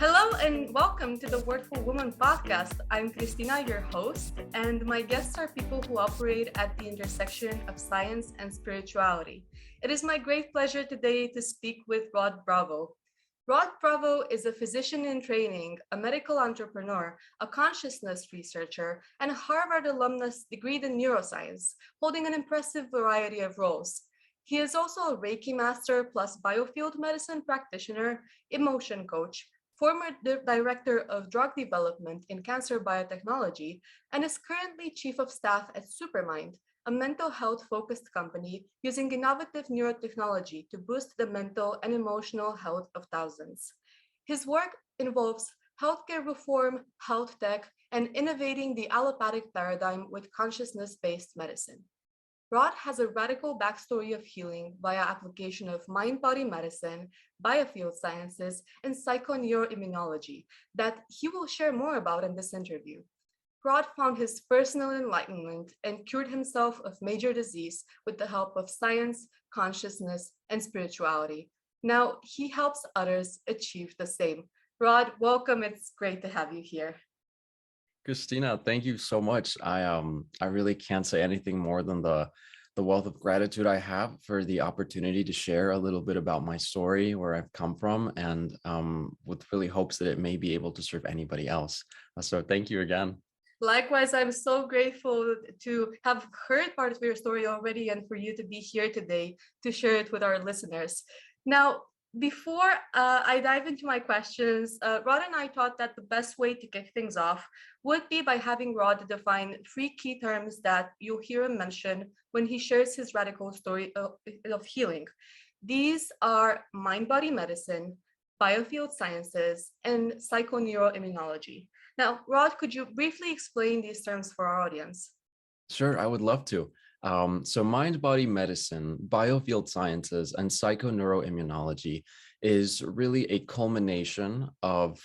Hello and welcome to the Wordful Woman podcast. I'm Christina, your host, and my guests are people who operate at the intersection of science and spirituality. It is my great pleasure today to speak with Rod Bravo. Rod Bravo is a physician in training, a medical entrepreneur, a consciousness researcher, and a Harvard alumnus degreed in neuroscience, holding an impressive variety of roles. He is also a Reiki master plus Biofield medicine practitioner, emotion coach, former director of drug development in cancer biotechnology, and is currently chief of staff at Supermind, a mental health focused company using innovative neurotechnology to boost the mental and emotional health of thousands. His work involves healthcare reform, health tech, and innovating the allopathic paradigm with consciousness based medicine. Rod has a radical backstory of healing via application of mind-body medicine, biofield sciences, and psychoneuroimmunology that he will share more about in this interview. Rod found his personal enlightenment and cured himself of major disease with the help of science, consciousness, and spirituality. Now he helps others achieve the same. Rod, welcome. It's great to have you here. Christina, thank you so much. I really can't say anything more than the wealth of gratitude I have for the opportunity to share a little bit about my story, where I've come from, and with really hopes that it may be able to serve anybody else. So thank you again. Likewise, I'm so grateful to have heard part of your story already and for you to be here today to share it with our listeners. Now, before I dive into my questions, Rod and I thought that the best way to kick things off would be by having Rod define three key terms that you'll hear him mention when he shares his radical story of healing. These are mind-body medicine, biofield sciences, and psychoneuroimmunology. Now, Rod, could you briefly explain these terms for our audience? Sure, I would love to. So mind-body medicine, biofield sciences, and psychoneuroimmunology is really a culmination of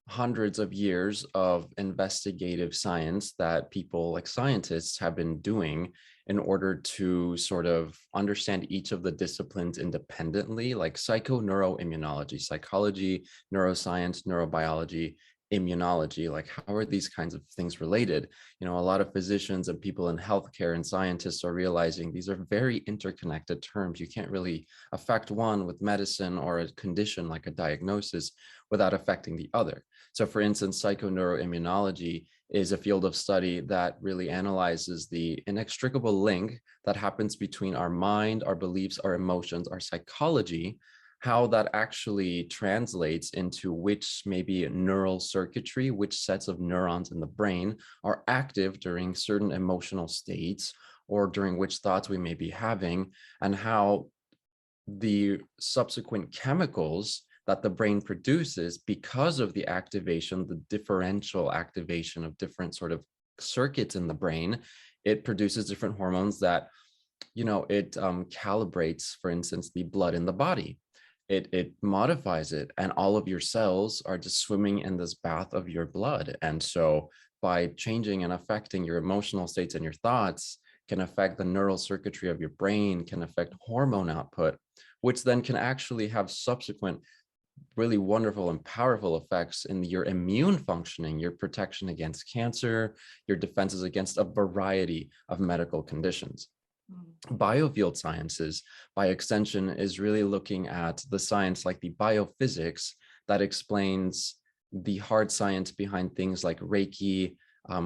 hundreds of years of investigative science that people like scientists have been doing in order to sort of understand each of the disciplines independently, like psychoneuroimmunology, psychology, neuroscience, neurobiology, immunology. Like, how are these kinds of things related? A lot of physicians and people in healthcare and scientists are realizing these are very interconnected terms. You can't really affect one with medicine or a condition like a diagnosis without affecting the other. So for instance, psychoneuroimmunology is a field of study that really analyzes the inextricable link that happens between our mind, our beliefs, our emotions, our psychology, how that actually translates into which maybe neural circuitry, which sets of neurons in the brain are active during certain emotional states or during which thoughts we may be having, and how the subsequent chemicals that the brain produces because of the activation, the differential activation of different sort of circuits in the brain, it produces different hormones that, it calibrates, for instance, the blood in the body. It modifies it, and all of your cells are just swimming in this bath of your blood. And so by changing and affecting your emotional states and your thoughts can affect the neural circuitry of your brain, can affect hormone output, which then can actually have subsequent really wonderful and powerful effects in your immune functioning, your protection against cancer, your defenses against a variety of medical conditions. Biofield sciences, by extension, is really looking at the science like the biophysics that explains the hard science behind things like Reiki,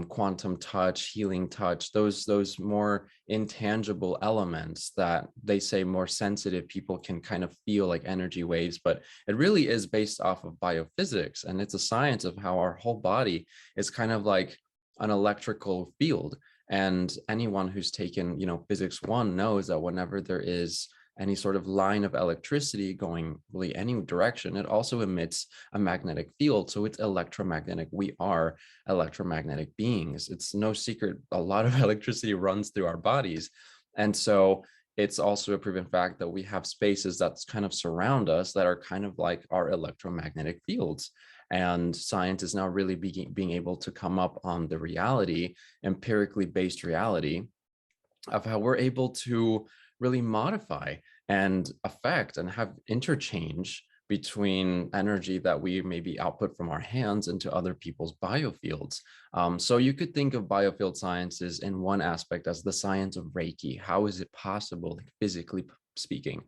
quantum touch, healing touch, those more intangible elements that they say more sensitive people can kind of feel like energy waves, but it really is based off of biophysics. And it's a science of how our whole body is kind of like an electrical field. And anyone who's taken, physics 1 knows that whenever there is any sort of line of electricity going really any direction, it also emits a magnetic field. So it's electromagnetic. We are electromagnetic beings. It's no secret. A lot of electricity runs through our bodies. And so it's also a proven fact that we have spaces that kind of surround us that are kind of like our electromagnetic fields. And science is now really being able to come up on the reality, empirically based reality of how we're able to really modify and affect and have interchange between energy that we maybe output from our hands into other people's biofields. So you could think of biofield sciences in one aspect as the science of Reiki. How is it possible, like physically speaking?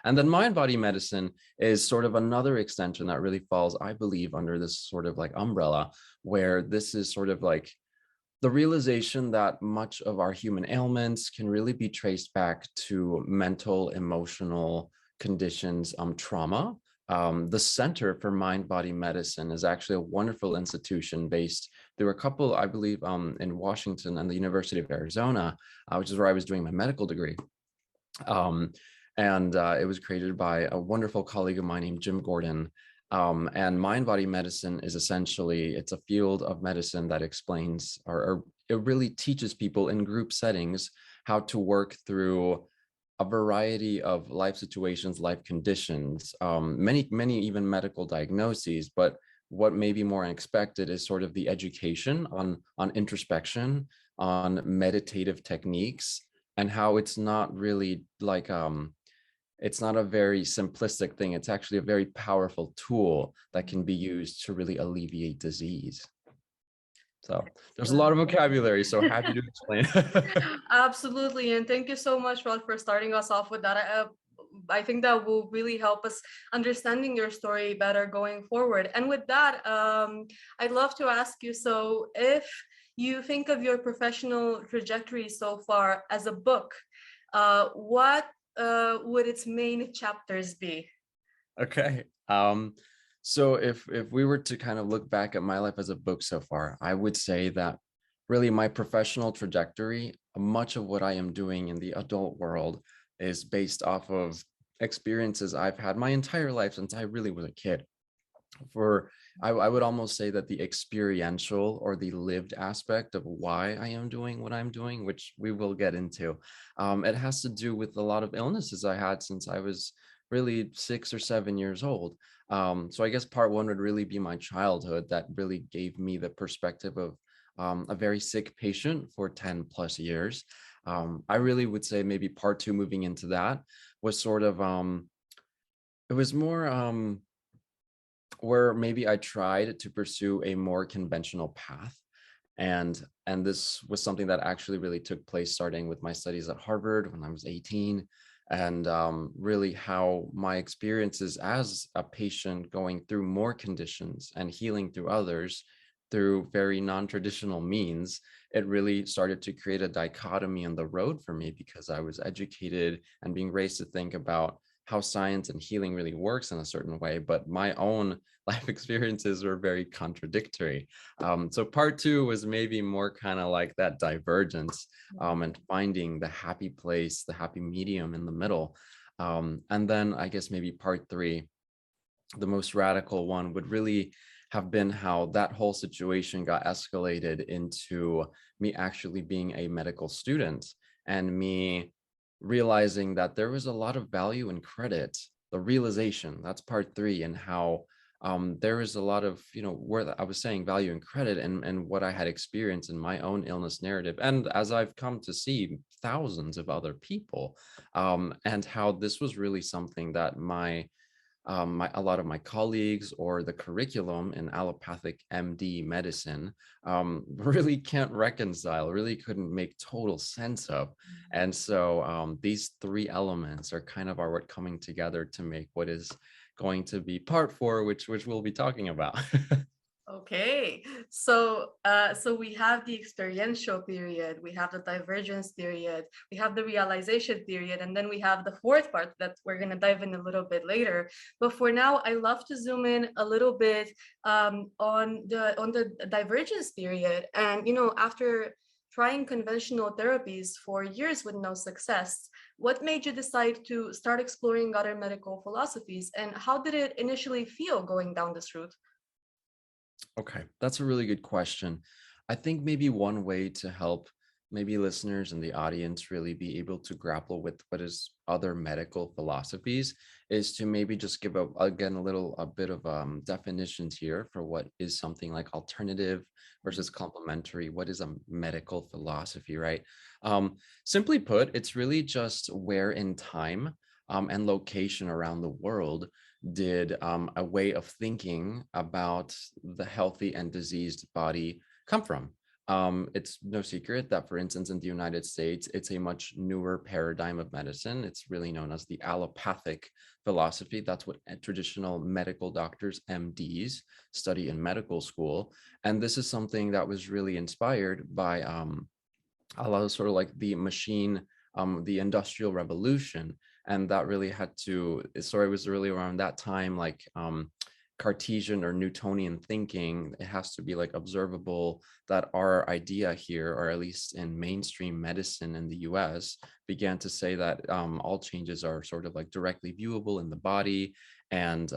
And then mind body medicine is sort of another extension that really falls, I believe, under this sort of like umbrella, where this is sort of like the realization that much of our human ailments can really be traced back to mental, emotional conditions, trauma. The Center for Mind Body Medicine is actually a wonderful institution based. There were a couple, I believe, in Washington and the University of Arizona, which is where I was doing my medical degree. Um, and it was created by a wonderful colleague of mine named Jim Gordon. And mind body medicine is essentially, it's a field of medicine that explains, or it really teaches people in group settings how to work through a variety of life situations, life conditions, many even medical diagnoses. But what may be more unexpected is sort of the education on introspection, on meditative techniques, and how it's not really like it's not a very simplistic thing. It's actually a very powerful tool that can be used to really alleviate disease. So there's a lot of vocabulary, so happy to explain. Absolutely. And thank you so much, Rod, for starting us off with that. I think that will really help us understanding your story better going forward. And with that, I'd love to ask you, so if you think of your professional trajectory so far as a book, what would its main chapters be? Okay. So if we were to kind of look back at my life as a book so far, I would say that really my professional trajectory, much of what I am doing in the adult world is based off of experiences I've had my entire life since I really was a kid. I would almost say that the experiential or the lived aspect of why I am doing what I'm doing, which we will get into, it has to do with a lot of illnesses I had since I was really 6 or 7 years old. So I guess part one would really be my childhood that really gave me the perspective of a very sick patient for 10 plus years. I really would say maybe part two moving into that was sort of, it was more, where maybe I tried to pursue a more conventional path. And this was something that actually really took place starting with my studies at Harvard when I was 18, and really how my experiences as a patient going through more conditions and healing through others through very non-traditional means, it really started to create a dichotomy on the road for me because I was educated and being raised to think about how science and healing really works in a certain way, but my own life experiences were very contradictory. So part two was maybe more kind of like that divergence, and finding the happy place, the happy medium in the middle. And then I guess maybe part three, the most radical one, would really have been how that whole situation got escalated into me actually being a medical student and me realizing that there was a lot of value in credit, the realization, that's part three, and how there is a lot of, where I was saying value in credit and what I had experienced in my own illness narrative. And as I've come to see thousands of other people, and how this was really something that a lot of my colleagues or the curriculum in allopathic MD medicine really can't reconcile, really couldn't make total sense of. And so these three elements are kind of what coming together to make what is going to be part four, which we'll be talking about. Okay, so we have the experiential period, we have the divergence period, we have the realization period, and then we have the fourth part that we're going to dive in a little bit later. But for now, I love to zoom in a little bit on the divergence period. And after trying conventional therapies for years with no success, what made you decide to start exploring other medical philosophies, and how did it initially feel going down this route? Okay, that's a really good question. I think maybe one way to help maybe listeners and the audience really be able to grapple with what is other medical philosophies is to maybe just give again a bit of definitions here for what is something like alternative versus complementary. What is a medical philosophy, right? Simply put, it's really just where in time and location around the world did a way of thinking about the healthy and diseased body come from? It's no secret that, for instance, in the United States, it's a much newer paradigm of medicine. It's really known as the allopathic philosophy. That's what traditional medical doctors, MDs, study in medical school. And this is something that was really inspired by a lot of sort of like the machine, the industrial revolution. And that really had to, so it was really around that time, like Cartesian or Newtonian thinking. It has to be like observable, that our idea here, or at least in mainstream medicine in the US, began to say that all changes are sort of like directly viewable in the body. And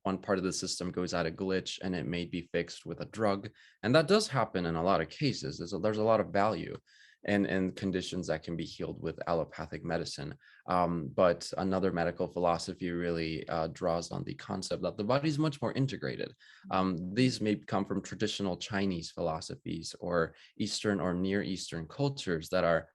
one part of the system goes out of glitch and it may be fixed with a drug. And that does happen in a lot of cases. There's a lot of value and conditions that can be healed with allopathic medicine. But another medical philosophy really draws on the concept that the body is much more integrated. These may come from traditional Chinese philosophies or Eastern or Near Eastern cultures that are,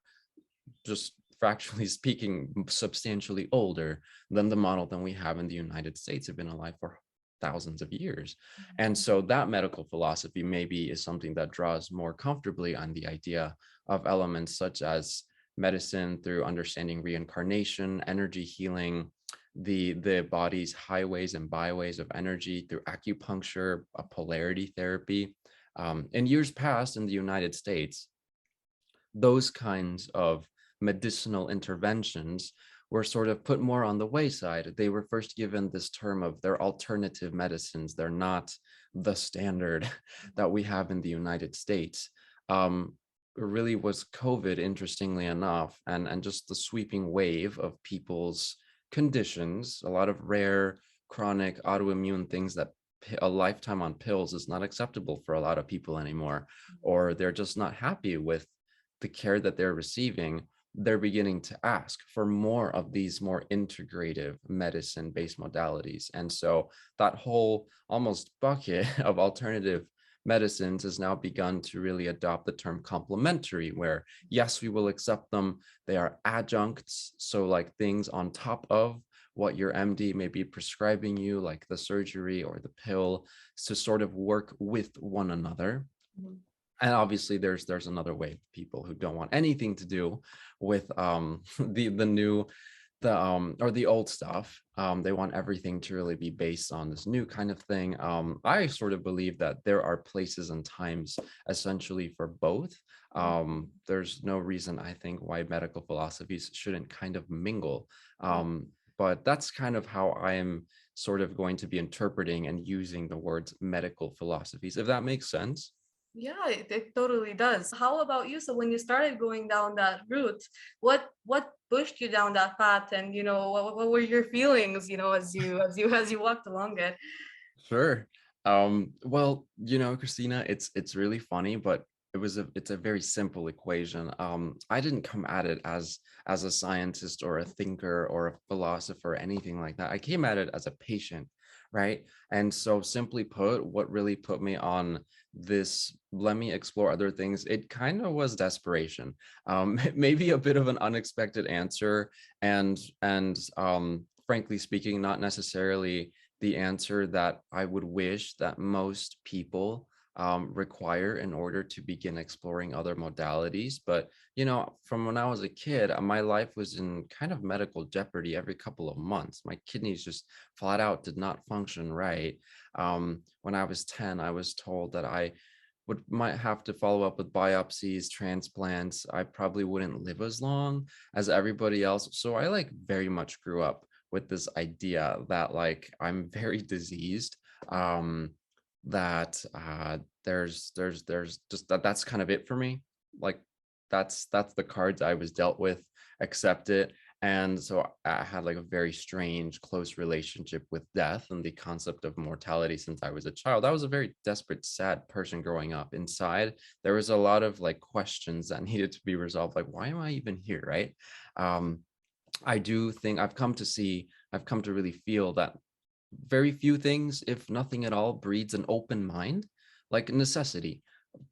just fractionally speaking, substantially older than the model than we have in the United States, have been alive for thousands of years. And so that medical philosophy maybe is something that draws more comfortably on the idea of elements such as medicine through understanding reincarnation, energy healing, the body's highways and byways of energy through acupuncture, a polarity therapy. In years past in the United States, those kinds of medicinal interventions were sort of put more on the wayside. They were first given this term of they're alternative medicines. They're not the standard that we have in the United States. It really was COVID, interestingly enough, and just the sweeping wave of people's conditions, a lot of rare, chronic, autoimmune things that a lifetime on pills is not acceptable for a lot of people anymore, or they're just not happy with the care that they're receiving. They're beginning to ask for more of these more integrative medicine-based modalities. And so that whole almost bucket of alternative medicines has now begun to really adopt the term complementary, where yes, we will accept them. They are adjuncts. So like things on top of what your MD may be prescribing you, like the surgery or the pill, to sort of work with one another. Mm-hmm. And obviously there's another way, people who don't want anything to do with the old stuff. They want everything to really be based on this new kind of thing. I sort of believe that there are places and times essentially for both. There's no reason, I think, why medical philosophies shouldn't kind of mingle. But that's kind of how I am sort of going to be interpreting and using the words medical philosophies, if that makes sense. Yeah, it totally does. How about you? So when you started going down that route, what pushed you down that path, and what were your feelings, as you walked along it? Sure. Well, Christina, it's really funny, but it's a very simple equation. I didn't come at it as a scientist or a thinker or a philosopher or anything like that. I came at it as a patient, right? And so simply put, what really put me on this, let me explore other things, it kind of was desperation. Maybe a bit of an unexpected answer, and frankly speaking, not necessarily the answer that I would wish that most people require in order to begin exploring other modalities. But, from when I was a kid, my life was in kind of medical jeopardy every couple of months. My kidneys just flat out did not function right. When I was 10, I was told that I might have to follow up with biopsies, transplants. I probably wouldn't live as long as everybody else. So I like very much grew up with this idea that like I'm very diseased, that there's just that's kind of it for me. Like that's the cards I was dealt with, accept it. And so I had like a very strange, close relationship with death and the concept of mortality since I was a child. I was a very desperate, sad person growing up. Inside, there was a lot of like questions that needed to be resolved. Like, why am I even here, right? I do think I've come to really feel that very few things, if nothing at all, breeds an open mind, like necessity,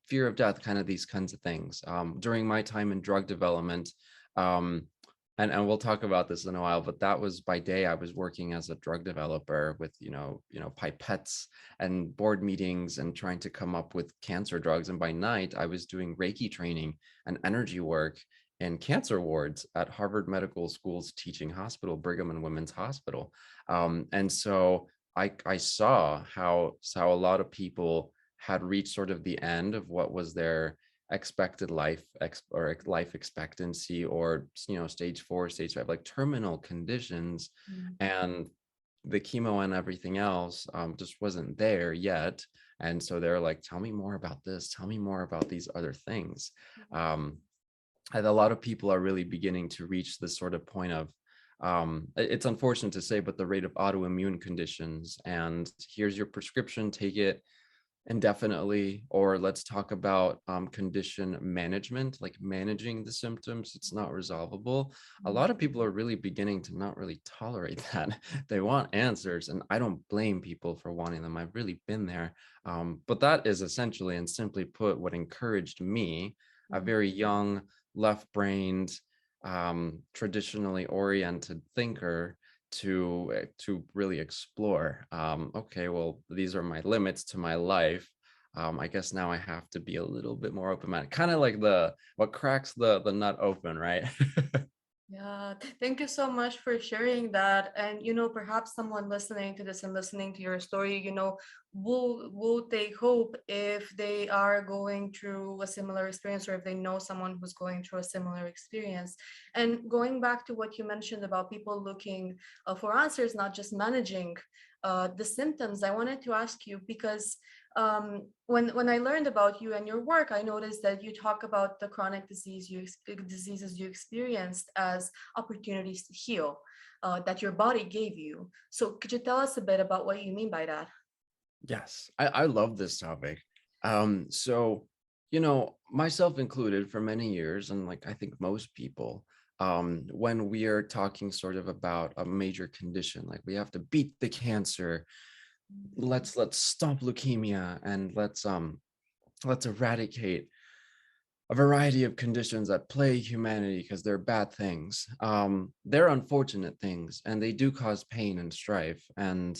fear of death, kind of these kinds of things. During my time in drug development, And we'll talk about this in a while, but that was by day I was working as a drug developer with pipettes and board meetings and trying to come up with cancer drugs, and by night I was doing Reiki training and energy work in cancer wards at Harvard Medical School's teaching hospital, Brigham and Women's Hospital. And so I saw how a lot of people had reached sort of the end of what was their expected life expectancy, or stage 4, stage 5, like terminal conditions, Mm. and the chemo and everything else just wasn't there yet. And so they're like, tell me more about this, tell me more about these other things. um, and a lot of people are really beginning to reach this sort of point of it's unfortunate to say, but the rate of autoimmune conditions, and here's your prescription, take it indefinitely. Or let's talk about condition management, like managing the symptoms, it's not resolvable. A lot of people are really beginning to not really tolerate that. They want answers, and I don't blame people for wanting them. I've really been there. But that is essentially and simply put what encouraged me, a very young, left-brained, traditionally oriented thinker, to really explore, okay, well, these are my limits to my life. I guess now I have to be a little bit more open-minded, kind of like the what cracks the nut open, right? Yeah, thank you so much for sharing that. And perhaps someone listening to this and listening to your story, will take hope if they are going through a similar experience, or if they know someone who's going through a similar experience. And going back to what you mentioned about people looking for answers, not just managing the symptoms, I wanted to ask you because when I learned about you and your work, I noticed that you talk about the chronic diseases you experienced as opportunities to heal, that your body gave you. So could you tell us a bit about what you mean by that? Yes, I love this topic. So, myself included, for many years, and like I think most people, when we are talking sort of about a major condition, like we have to beat the cancer, let's stop leukemia, and let's eradicate a variety of conditions that plague humanity because they're bad things. They're unfortunate things, and they do cause pain and strife. And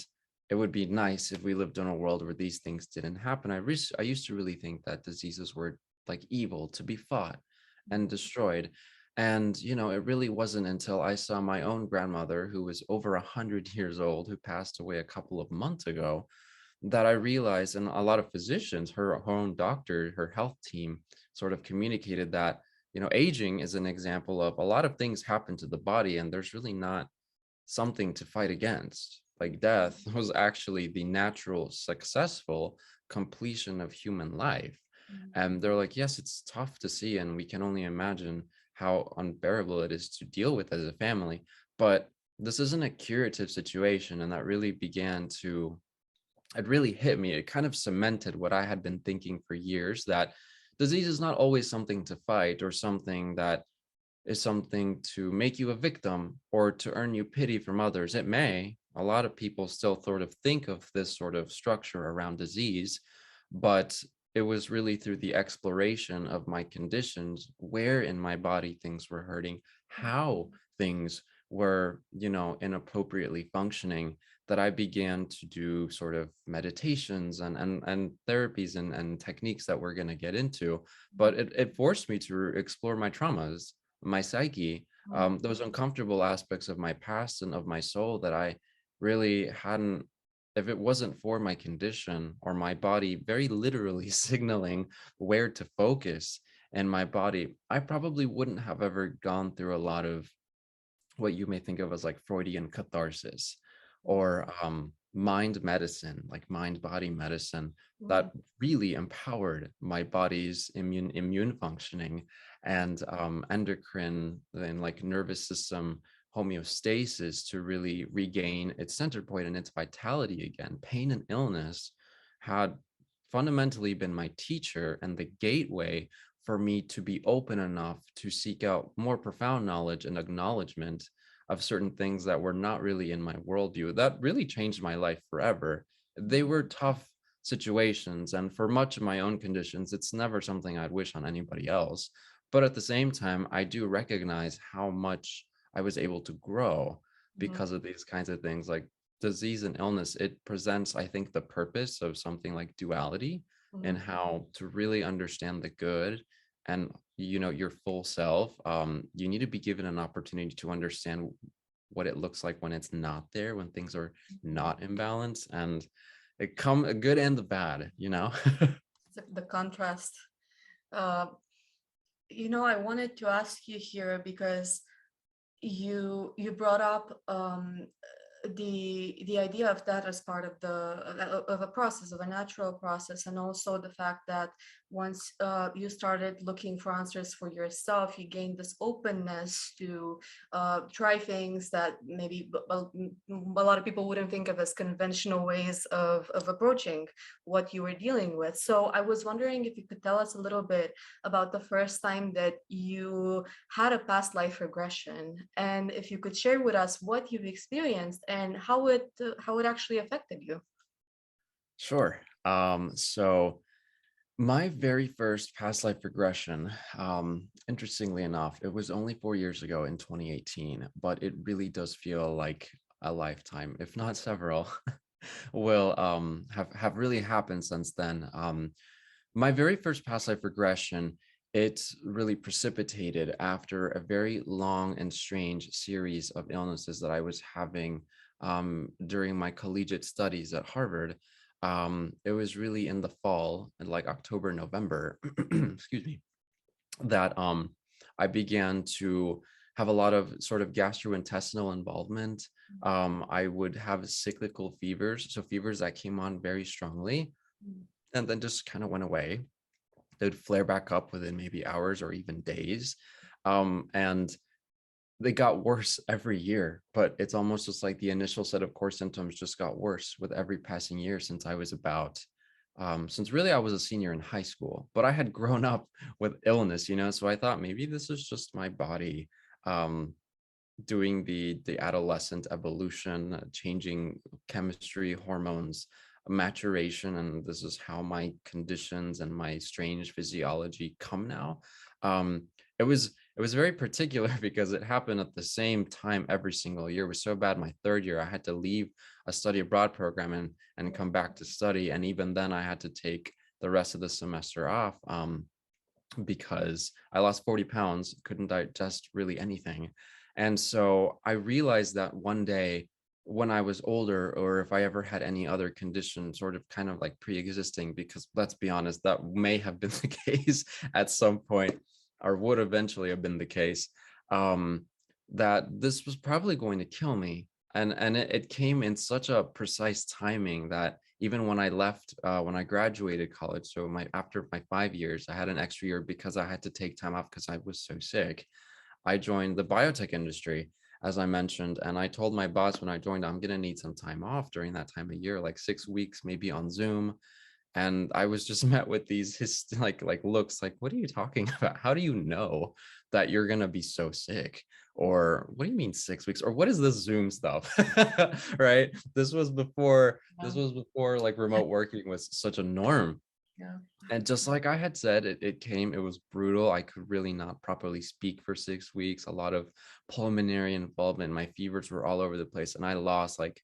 it would be nice if we lived in a world where these things didn't happen. I used to really think that diseases were like evil to be fought and destroyed. And, it really wasn't until I saw my own grandmother, who was over 100 years old, who passed away a couple of months ago, that I realized, and a lot of physicians, her own doctor, her health team, sort of communicated that, aging is an example of a lot of things happen to the body, and there's really not something to fight against. Like death was actually the natural, successful completion of human life. And they're like, yes, it's tough to see, and we can only imagine how unbearable it is to deal with as a family. But this isn't a curative situation. And that really began to it really hit me. It kind of cemented what I had been thinking for years, that disease is not always something to fight, or something that is something to make you a victim or to earn you pity from others. It may. A lot of people still sort of think of this sort of structure around disease, but it was really through the exploration of my conditions, where in my body things were hurting, how things were, inappropriately functioning, that I began to do sort of meditations and therapies and techniques that we're going to get into. But it forced me to explore my traumas, my psyche, those uncomfortable aspects of my past and of my soul that I really hadn't, if it wasn't for my condition or my body very literally signaling where to focus in my body, I probably wouldn't have ever gone through a lot of what you may think of as like Freudian catharsis, or mind medicine, like mind body medicine, that really empowered my body's immune functioning, and endocrine and like nervous system homeostasis, to really regain its center point and its vitality again. Pain and illness had fundamentally been my teacher and the gateway for me to be open enough to seek out more profound knowledge and acknowledgement of certain things that were not really in my worldview. That really changed my life forever. They were tough situations, and for much of my own conditions, it's never something I'd wish on anybody else. But at the same time, I do recognize how much I was able to grow Mhm. because of these kinds of things. Like disease and illness, it presents, I think, the purpose of something like duality, and Mhm. how to really understand the good and your full self. You need to be given an opportunity to understand what it looks like when it's not there, when things are not in balance, and it come a good and the bad. The contrast. Uh, I wanted to ask you here because you brought up the idea of that as part of a process, of a natural process, and also the fact that once you started looking for answers for yourself, you gained this openness to try things that maybe a lot of people wouldn't think of as conventional ways of approaching what you were dealing with. So I was wondering if you could tell us a little bit about the first time that you had a past life regression, and if you could share with us what you've experienced and how it actually affected you. Sure. So my very first past life regression, interestingly enough, it was only 4 years ago in 2018, but it really does feel like a lifetime, if not several, will have really happened since then. My very first past life regression, it really precipitated after a very long and strange series of illnesses that I was having during my collegiate studies at Harvard. It was really in the fall, in like October, November, excuse me, that I began to have a lot of sort of gastrointestinal involvement. I would have cyclical fevers, so fevers that came on very strongly and then just kind of went away. They would flare back up within maybe hours or even days. And they got worse every year, but it's almost just like the initial set of core symptoms just got worse with every passing year since I was since really I was a senior in high school, but I had grown up with illness. So I thought maybe this is just my body um, doing the adolescent evolution, changing chemistry, hormones, maturation, and this is how my conditions and my strange physiology come now. Um, it was very particular because it happened at the same time every single year. It was so bad. My third year, I had to leave a study abroad program and come back to study, and even then, I had to take the rest of the semester off. Because I lost 40 pounds, couldn't digest really anything. And so I realized that one day when I was older, or if I ever had any other condition sort of kind of like pre-existing, because let's be honest, that may have been the case at some point, or would eventually have been the case, um, that this was probably going to kill me. And it came in such a precise timing that even when I left, when I graduated college, so after my 5 years, I had an extra year because I had to take time off because I was so sick. I joined the biotech industry, as I mentioned, and I told my boss when I joined, I'm gonna need some time off during that time of year, like 6 weeks, maybe on Zoom. And I was just met with these like looks like, what are you talking about? How do you know that you're gonna be so sick? Or what do you mean 6 weeks? Or what is this Zoom stuff? Right? This Yeah, was before like remote working was such a norm. yeah. And just like I had said, it was brutal. I could really not properly speak for 6 weeks, a lot of pulmonary involvement. My fevers were all over the place, and I lost like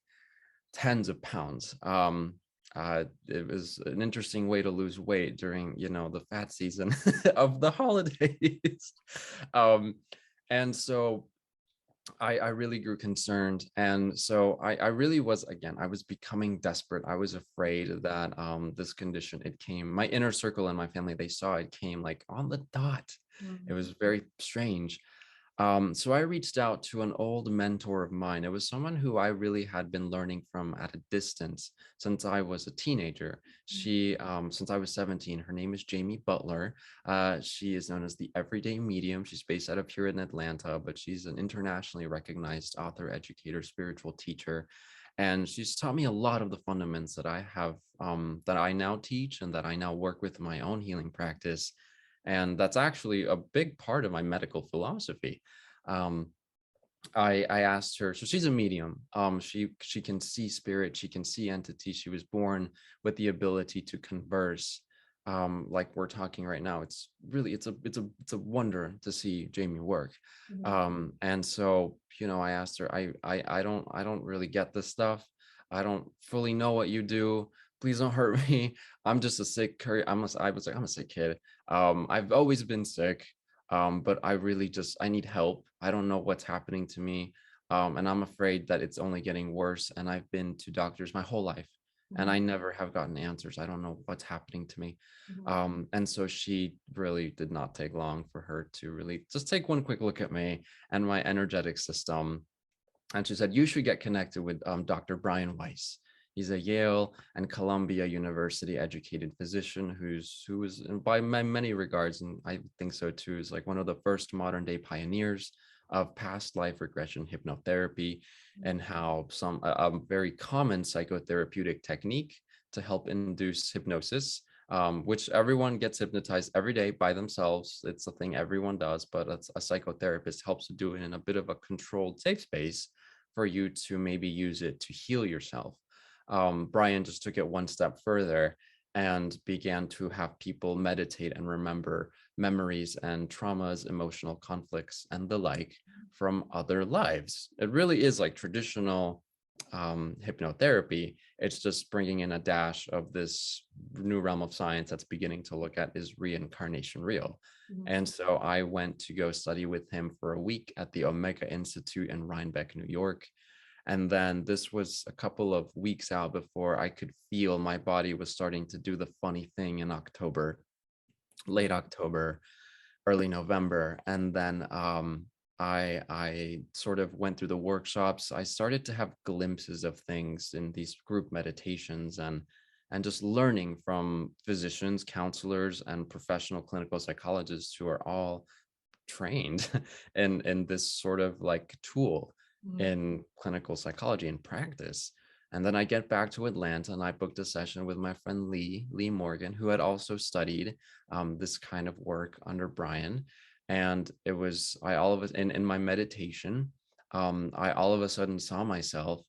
tens of pounds. It was an interesting way to lose weight during, the fat season of the holidays. um, and so I really grew concerned. And so I really was, again, I was becoming desperate. I was afraid that this condition, it came, my inner circle and my family, they saw it came like on the dot. It Mhm. was very strange. So I reached out to an old mentor of mine. It was someone who I really had been learning from at a distance since I was a teenager. Since I was 17, her name is Jamie Butler. She is known as the Everyday Medium. She's based out of here in Atlanta, but she's an internationally recognized author, educator, spiritual teacher. And she's taught me a lot of the fundamentals that I have, that I now teach and that I now work with in my own healing practice. And that's actually a big part of my medical philosophy. Um, I asked her, so she's a medium. She can see spirit, she can see entities. She was born with the ability to converse like we're talking right now. It's really, it's a wonder to see Jamie work. Mhm. And so, I asked her, I don't really get this stuff. I don't fully know what you do. Please don't hurt me. I'm just a sick I was like, I'm a sick kid. I've always been sick. But I really just, I need help. I don't know what's happening to me. And I'm afraid that it's only getting worse. And I've been to doctors my whole life and Mhm. I never have gotten answers. I don't know what's happening to me. Mhm. And so she really did not take long for her to really just take one quick look at me and my energetic system. And she said, you should get connected with Dr. Brian Weiss. He's a Yale and Columbia University educated physician who is by many regards, and I think so too, is like one of the first modern day pioneers of past life regression hypnotherapy, and how a very common psychotherapeutic technique to help induce hypnosis, which everyone gets hypnotized every day by themselves. It's a thing everyone does, but a psychotherapist helps to do it in a bit of a controlled, safe space for you to maybe use it to heal yourself. Brian just took it one step further and began to have people meditate and remember memories and traumas, emotional conflicts, and the like from other lives. It really is like traditional hypnotherapy. It's just bringing in a dash of this new realm of science that's beginning to look at, is reincarnation real? Mhm. And so I went to go study with him for a week at the Omega Institute in Rhinebeck, New York. And then this was a couple of weeks out before I could feel my body was starting to do the funny thing in October, late October, early November. And then I sort of went through the workshops. I started to have glimpses of things in these group meditations, and just learning from physicians, counselors, and professional clinical psychologists who are all trained in this sort of like tool Mhm. in clinical psychology and practice. And then I get back to Atlanta and I booked a session with my friend Lee Morgan, who had also studied this kind of work under Brian. And it was, I all of us in my meditation, I all of a sudden saw myself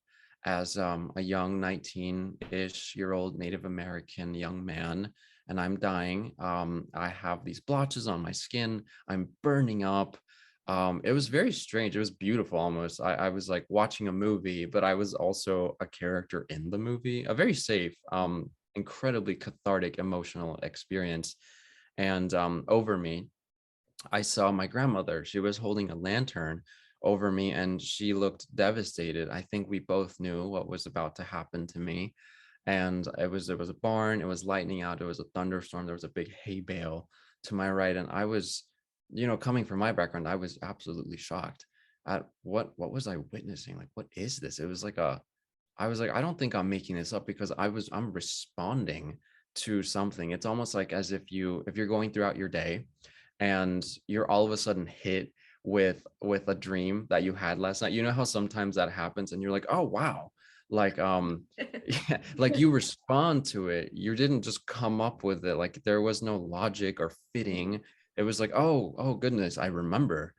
as a young 19-ish year old Native American young man, and I'm dying. I have these blotches on my skin. I'm burning up. It was very strange. It was beautiful almost. I was like watching a movie, but I was also a character in the movie. A very safe, incredibly cathartic, emotional experience. And over me, I saw my grandmother. She was holding a lantern over me and she looked devastated. I think we both knew what was about to happen to me. And it was a barn, it was lightning out, it was a thunderstorm, there was a big hay bale to my right. And I was, coming from my background, I was absolutely shocked at what was I witnessing? Like, what is this? It was like I was like, I don't think I'm making this up, because I'm responding to something. It's almost like as if you're going throughout your day and you're all of a sudden hit with a dream that you had last night. You know how sometimes that happens and you're like, oh wow. Like yeah, like you respond to it. You didn't just come up with it. Like there was no logic or fitting. It was like, oh goodness, I remember.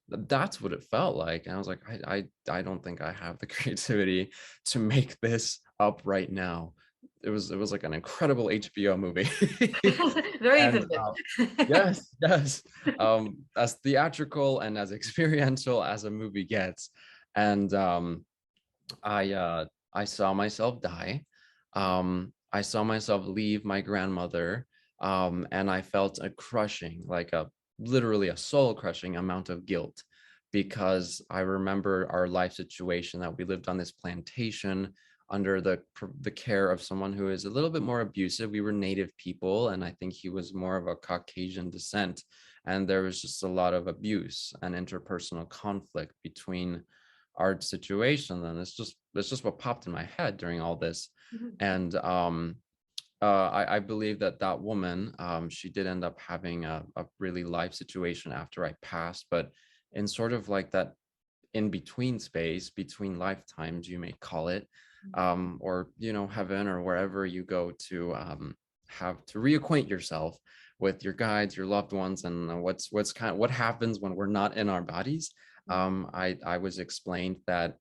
That's what it felt like. And I was like, I don't think I have the creativity to make this up right now. It was like an incredible HBO movie. Very And vivid. yes, yes. As theatrical and as experiential as a movie gets. And I saw myself die. I saw myself leave my grandmother. And I felt a crushing, like a literally a soul crushing amount of guilt, because I remember our life situation, that we lived on this plantation under the care of someone who is a little bit more abusive. We were Native people, and I think he was more of a Caucasian descent. And there was just a lot of abuse and interpersonal conflict between our situation. And it's just what popped in my head during all this. Mhm. And I believe that woman, she did end up having a really life situation after I passed, but in sort of like that in between space, between lifetimes, you may call it, or heaven, or wherever you go to have to reacquaint yourself with your guides, your loved ones, and what happens when we're not in our bodies. I was explained that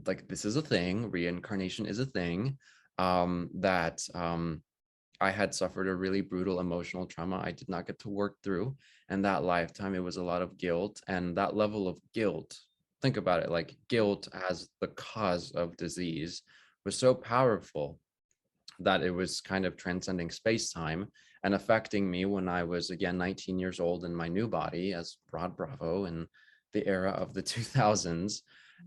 like this is a thing, reincarnation is a thing, that I had suffered a really brutal emotional trauma I did not get to work through. And that lifetime, it was a lot of guilt. And that level of guilt, think about it, like guilt as the cause of disease was so powerful that it was kind of transcending space-time and affecting me when I was again 19 years old in my new body as Rod Bravo in the era of the 2000s.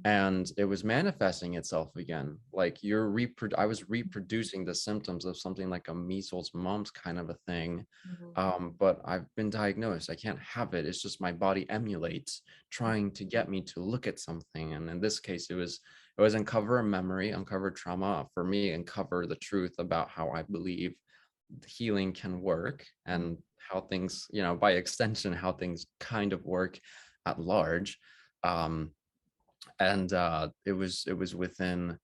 And it was manifesting itself again. Like I was reproducing the symptoms of something like a measles, mumps kind of a thing. Mhm. But I've been diagnosed. I can't have it. It's just my body emulates trying to get me to look at something. And in this case, it was uncover a memory, uncover trauma for me, uncover the truth about how I believe healing can work and how things, by extension, how things kind of work at large. Um, and it was within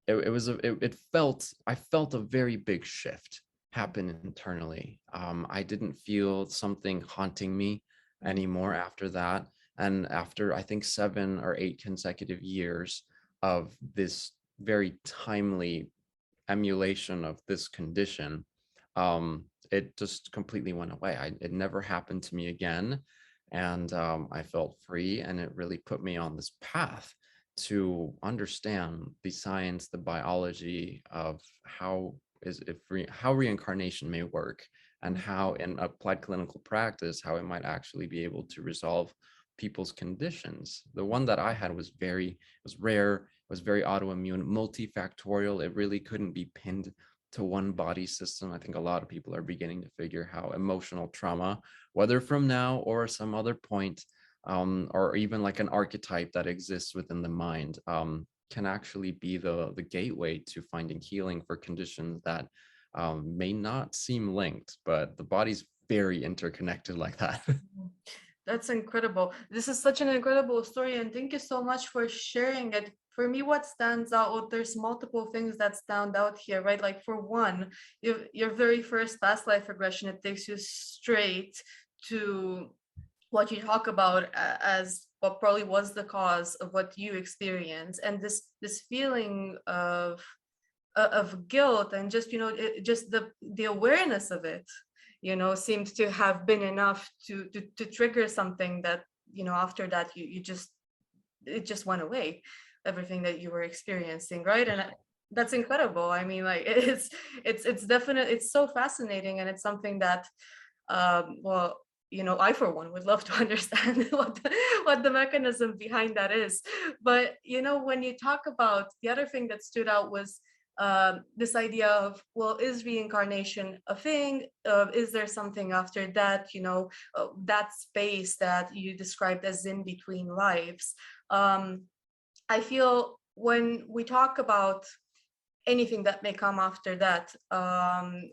it was it felt I felt a very big shift happen internally. I didn't feel something haunting me anymore after that. And after I think 7 or 8 consecutive years of this very timely emulation of this condition, it just completely went away. It never happened to me again. And I felt free, and it really put me on this path to understand the science, the biology of how reincarnation may work, and how in applied clinical practice, how it might actually be able to resolve people's conditions. The one that I had was rare, was very autoimmune, multifactorial. It really couldn't be pinned to one body system. I think a lot of people are beginning to figure how emotional trauma, whether from now or some other point, or even like an archetype that exists within the mind, can actually be the gateway to finding healing for conditions that may not seem linked, but the body's very interconnected like that. That's incredible. This is such an incredible story, and thank you so much for sharing it. For me, what stands out, well, there's multiple things that stand out here, right? Like for one, your very first past life regression, it takes you straight to what you talk about as what probably was the cause of what you experience, and this feeling of guilt, and just just the awareness of it, seems to have been enough to trigger something that, after that you just it just went away, everything that you were experiencing, right? And that's incredible. I mean, like, it's definitely, it's so fascinating, and it's something that, well, I for one would love to understand what the mechanism behind that is. But when you talk about, the other thing that stood out was this idea of, well, is reincarnation a thing? Is there something after that? That space that you described as in between lives. I feel when we talk about anything that may come after that,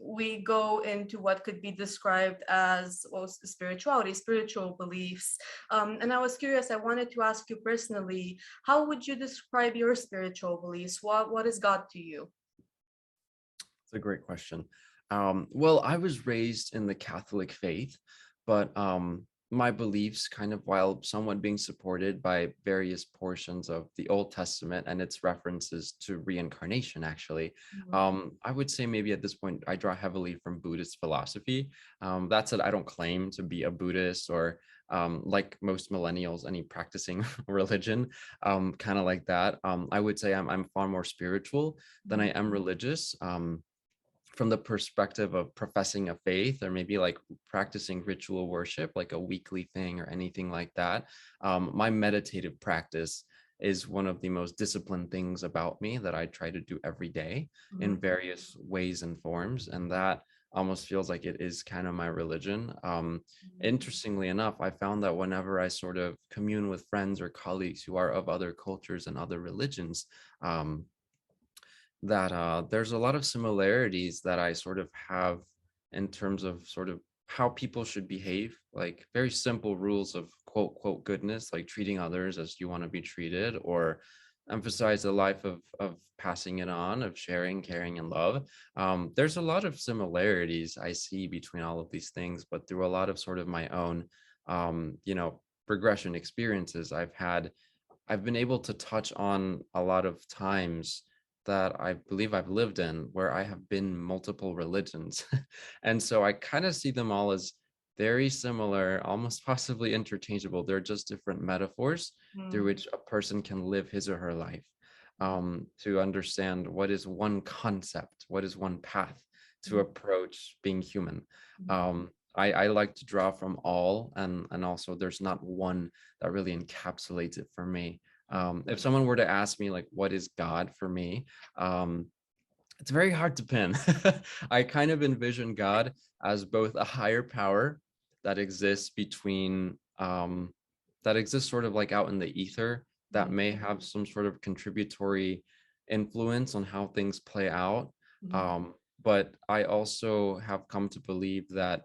we go into what could be described as, well, spirituality, spiritual beliefs. And I was curious, I wanted to ask you personally, how would you describe your spiritual beliefs? What is God to you? It's a great question. Well, I was raised in the Catholic faith, but my beliefs, kind of, while somewhat being supported by various portions of the Old Testament and its references to reincarnation, actually, I would say maybe at this point I draw heavily from Buddhist philosophy. That said, I don't claim to be a Buddhist or, like most millennials, any practicing religion, kind of like that. I would say I'm far more spiritual than I am religious. From the perspective of professing a faith, or maybe like practicing ritual worship, like a weekly thing or anything like that. My meditative practice is one of the most disciplined things about me that I try to do every day in Mhm. various ways and forms. And that almost feels like it is kind of my religion. Interestingly enough, I found that whenever I sort of commune with friends or colleagues who are of other cultures and other religions, that there's a lot of similarities that I sort of have in terms of sort of how people should behave, like very simple rules of quote goodness, like treating others as you want to be treated, or emphasize a life of passing it on, of sharing, caring, and love. There's a lot of similarities I see between all of these things, but through a lot of sort of my own, regression experiences I've been able to touch on a lot of times that I believe I've lived in where I have been multiple religions. And so I kind of see them all as very similar, almost possibly interchangeable. They're just different metaphors through Mm, which a person can live his or her life, to understand what is one concept, what is one path to mm, approach being human. mm, I like to draw from all, and also there's not one that really encapsulates it for me. If someone were to ask me like what is God for me, um, it's very hard to pin. I kind of envision God as both a higher power that exists between, that exists sort of like out in the ether, that mm, may have some sort of contributory influence on how things play out. mm, Um, but I also have come to believe that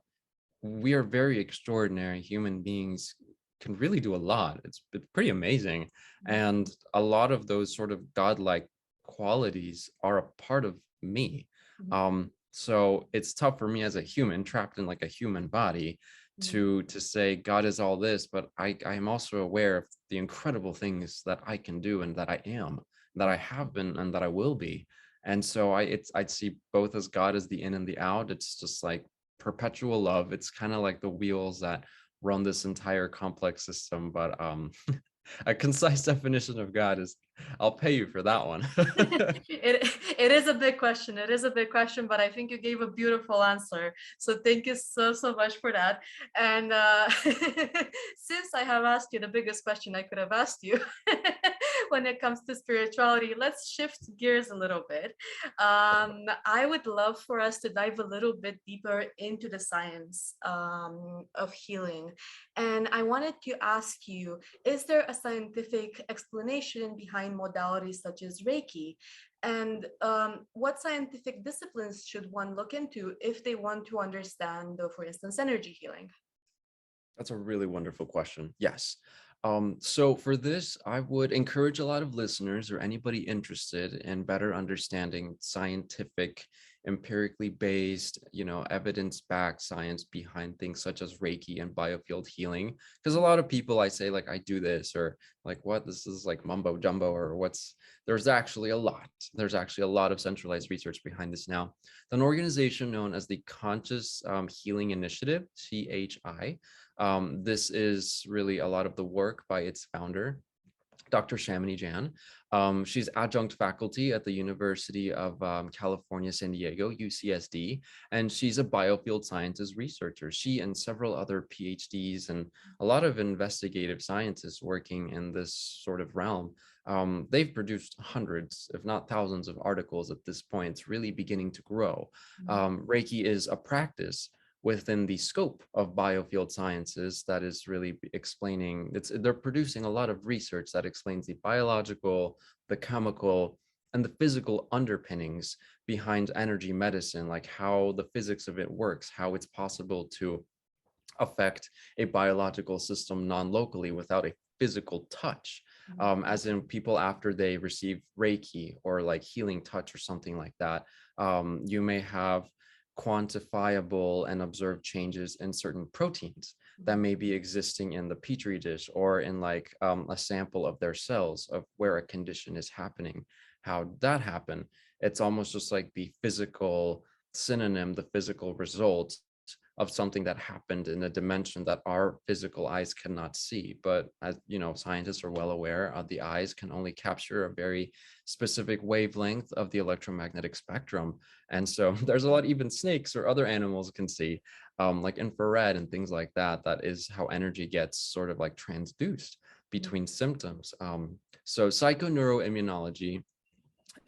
we are very extraordinary human beings, can really do a lot. It's pretty amazing. mm, And a lot of those sort of godlike qualities are a part of me. mm, So it's tough for me as a human trapped in like a human body mm, to say God is all this, but I am also aware of the incredible things that I can do and that I am, that I have been and that I will be. And so I'd see both as God as the in and the out. It's just like perpetual love. It's kind of like the wheels that run this entire complex system. But a concise definition of God is, I'll pay you for that one. it is a big question. It is a big question, but I think you gave a beautiful answer. So thank you so much for that. And since I have asked you the biggest question I could have asked you when it comes to spirituality, let's shift gears a little bit. I would love for us to dive a little bit deeper into the science of healing. And I wanted to ask you, is there a scientific explanation behind modalities such as Reiki? And what scientific disciplines should one look into if they want to understand, for instance, energy healing? That's a really wonderful question. Yes. So for this, I would encourage a lot of listeners or anybody interested in better understanding scientific, empirically based, evidence-backed science behind things such as Reiki and biofield healing. Because a lot of people, I say like, I do this, or like, what, this is like mumbo jumbo, or there's actually a lot. There's actually a lot of centralized research behind this now. An organization known as the Conscious Healing Initiative, CHI. This is really a lot of the work by its founder, Dr. Shamini Jan. She's adjunct faculty at the University of California, San Diego, UCSD, and she's a biofield sciences researcher. She and several other PhDs and a lot of investigative scientists working in this sort of realm. They've produced hundreds, if not thousands, of articles at this point. It's really beginning to grow. Reiki is a practice within the scope of biofield sciences that is really explaining, they're producing a lot of research that explains the biological, the chemical, and the physical underpinnings behind energy medicine, like how the physics of it works, how it's possible to affect a biological system non-locally without a physical touch. As in people after they receive Reiki or like healing touch or something like that, you may have quantifiable and observed changes in certain proteins that may be existing in the petri dish or in like a sample of their cells of where a condition is happening. How did that happen? It's almost just like the physical synonym, the physical result of something that happened in a dimension that our physical eyes cannot see. But as you know, scientists are well aware, the eyes can only capture a very specific wavelength of the electromagnetic spectrum. And so there's a lot even snakes or other animals can see, like infrared and things like that. That is how energy gets sort of like transduced between symptoms. So psychoneuroimmunology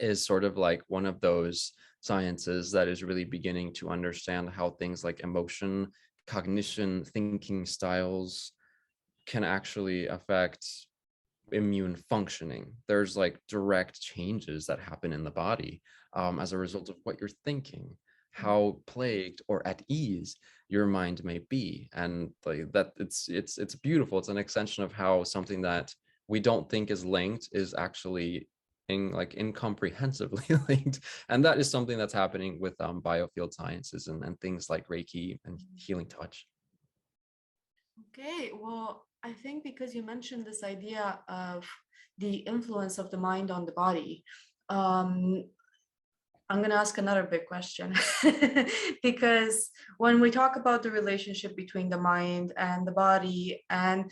is sort of like one of those sciences that is really beginning to understand how things like emotion, cognition, thinking styles can actually affect immune functioning. There's like direct changes that happen in the body as a result of what you're thinking, how plagued or at ease your mind may be. And like that, it's beautiful. It's an extension of how something that we don't think is linked is actually incomprehensibly linked. And that is something that's happening with biofield sciences and things like Reiki and healing touch. Okay, well, I think because you mentioned this idea of the influence of the mind on the body, Um, I'm going to ask another big question because when we talk about the relationship between the mind and the body, and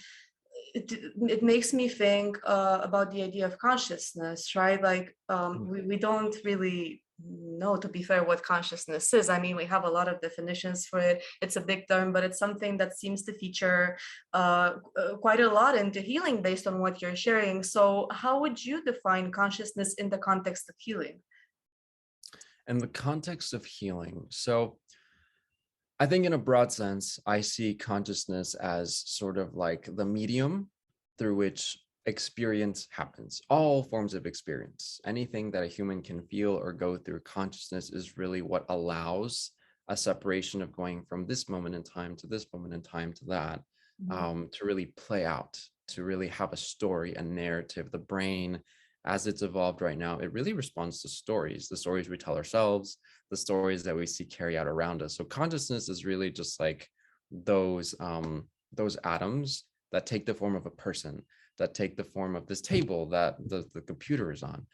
it makes me think about the idea of consciousness, right? Like we don't really know, to be fair, what consciousness is. I mean, we have a lot of definitions for it. It's a big term, but it's something that seems to feature quite a lot into healing based on what you're sharing. So how would you define consciousness in the context of healing? In the context of healing, so I think in a broad sense, I see consciousness as sort of like the medium through which experience happens. All forms of experience, anything that a human can feel or go through, consciousness is really what allows a separation of going from this moment in time to this moment in time to that, to really play out, to really have a story, a narrative. The brain, as it's evolved right now, it really responds to stories, the stories we tell ourselves, the stories that we see carry out around us. So consciousness is really just like those atoms that take the form of a person, that take the form of this table that the computer is on.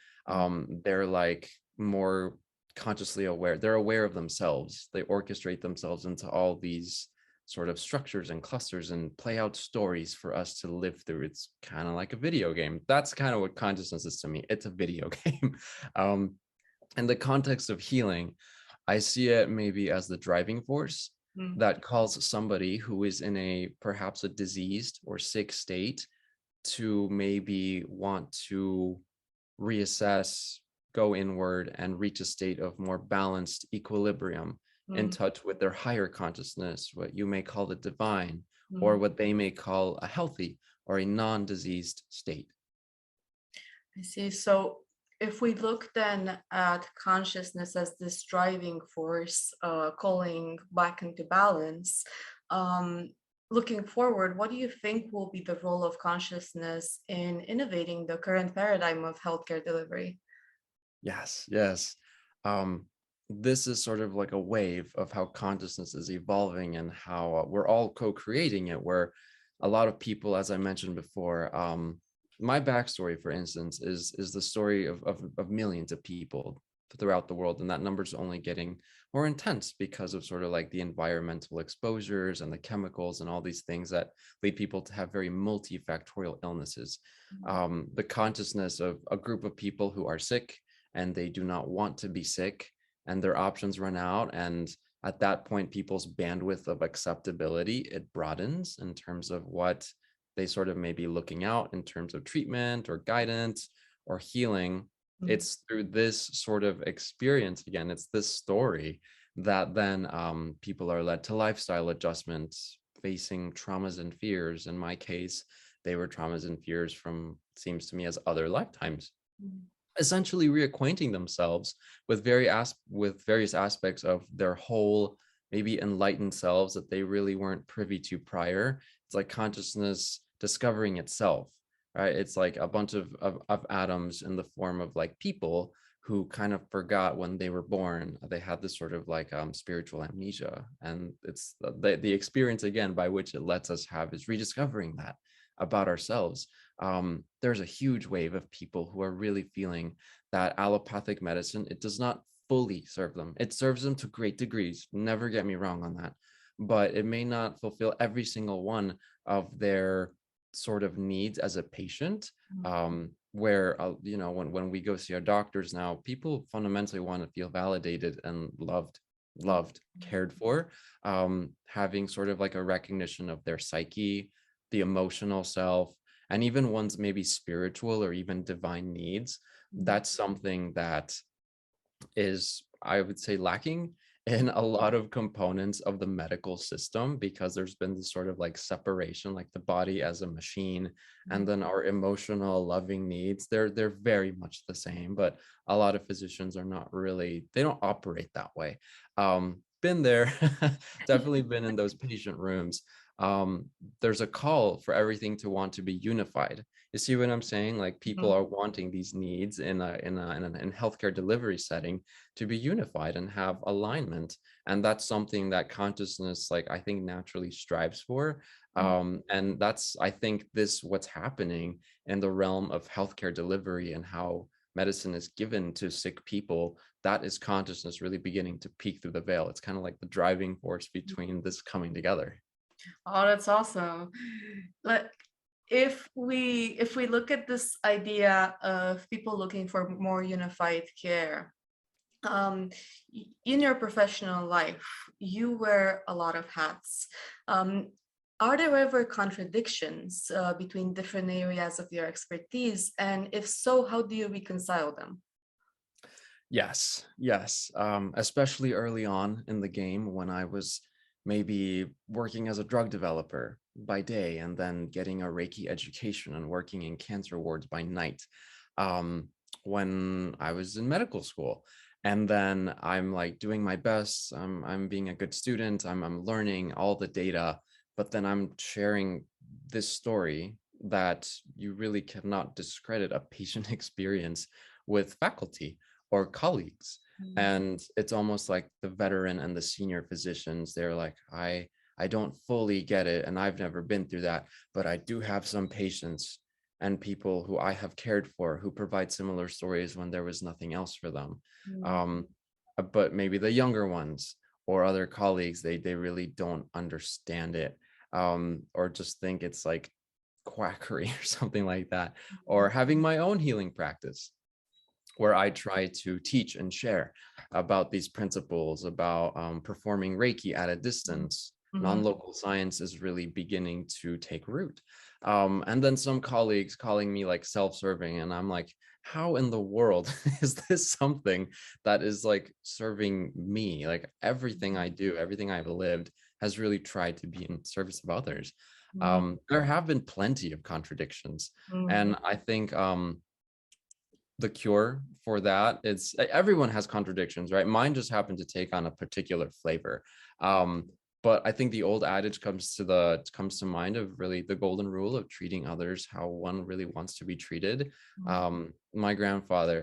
They're like more consciously aware. They're aware of themselves. They orchestrate themselves into all these sort of structures and clusters and play out stories for us to live through. It's kind of like a video game. That's kind of what consciousness is to me. It's a video game. In the context of healing, I see it maybe as the driving force that calls somebody who is in a perhaps a diseased or sick state to maybe want to reassess, go inward, and reach a state of more balanced equilibrium, in touch with their higher consciousness, what you may call the divine, or what they may call a healthy or a non-diseased state. I see. So if we look then at consciousness as this driving force, calling back into balance, looking forward, what do you think will be the role of consciousness in innovating the current paradigm of healthcare delivery? Yes. This is sort of like a wave of how consciousness is evolving and how we're all co-creating it, where a lot of people, as I mentioned before, my backstory, for instance, is the story of millions of people throughout the world, and that number's only getting more intense because of sort of like the environmental exposures and the chemicals and all these things that lead people to have very multifactorial illnesses. The consciousness of a group of people who are sick and they do not want to be sick, and their options run out, and at that point people's bandwidth of acceptability, it broadens in terms of what they sort of may be looking out in terms of treatment or guidance or healing. It's through this sort of experience, again, it's this story that then people are led to lifestyle adjustments, facing traumas and fears. In my case, they were traumas and fears from, seems to me, as other lifetimes, essentially reacquainting themselves with various aspects of their whole, maybe enlightened selves that they really weren't privy to prior. It's like consciousness discovering itself, right? It's like a bunch of atoms in the form of like people who kind of forgot when they were born. They had this sort of like spiritual amnesia, and it's the experience, again, by which it lets us have is rediscovering that about ourselves. There's a huge wave of people who are really feeling that allopathic medicine, it does not fully serve them. It serves them to great degrees, never get me wrong on that, but it may not fulfill every single one of their sort of needs as a patient. Where you know, when we go see our doctors now, people fundamentally want to feel validated and loved, cared for, having sort of like a recognition of their psyche, the emotional self, and even one's maybe spiritual or even divine needs. That's something that is, I would say, lacking in a lot of components of the medical system, because there's been this sort of like separation, like the body as a machine, and then our emotional loving needs, they're very much the same, but a lot of physicians are not really, they don't operate that way. Been there, definitely been in those patient rooms. There's a call for everything to want to be unified. You see what I'm saying? Like people are wanting these needs in healthcare delivery setting to be unified and have alignment, and that's something that consciousness, like, I think naturally strives for. And that's, I think, this what's happening in the realm of healthcare delivery and how medicine is given to sick people, that is consciousness really beginning to peek through the veil. It's kind of like the driving force between this coming together. Oh, that's awesome. Like, if we look at this idea of people looking for more unified care, um, in your professional life, you wear a lot of hats. Um, are there ever contradictions between different areas of your expertise? And if so, how do you reconcile them? Yes, yes. Especially early on in the game when I was maybe working as a drug developer by day and then getting a Reiki education and working in cancer wards by night. Um, when I was in medical school. And then I'm like doing my best. I'm being a good student. I'm learning all the data, but then I'm sharing this story that you really cannot discredit a patient experience with faculty or colleagues. Mm. And it's almost like the veteran and the senior physicians, they're like, I don't fully get it, and I've never been through that, but I do have some patients and people who I have cared for who provide similar stories when there was nothing else for them. Mm. Um, but maybe the younger ones or other colleagues, they really don't understand it, or just think it's like quackery or something like that, or having my own healing practice where I try to teach and share about these principles, about performing Reiki at a distance. Mhm. Non-local science is really beginning to take root. And then some colleagues calling me like self-serving, and I'm like, how in the world is this something that is like serving me? Like everything I do, everything I've lived has really tried to be in service of others. Mhm. There have been plenty of contradictions. Mhm. And I think the cure for that, it's everyone has contradictions, right? Mine just happened to take on a particular flavor. But I think the old adage comes to mind of really the golden rule of treating others how one really wants to be treated. My grandfather,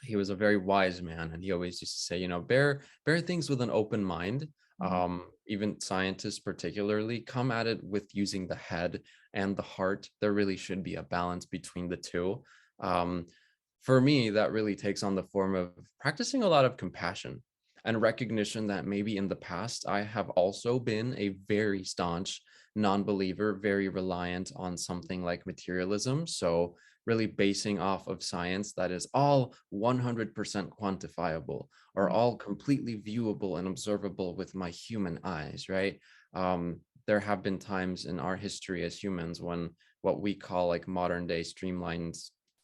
he was a very wise man, and he always used to say, you know, bear things with an open mind. Mhm. Even scientists particularly come at it with using the head and the heart. There really should be a balance between the two. um, for me, that really takes on the form of practicing a lot of compassion and recognition that maybe in the past I have also been a very staunch non-believer, very reliant on something like materialism. So really basing off of science that is all 100% quantifiable or all completely viewable and observable with my human eyes, right? There have been times in our history as humans when what we call like modern day streamlined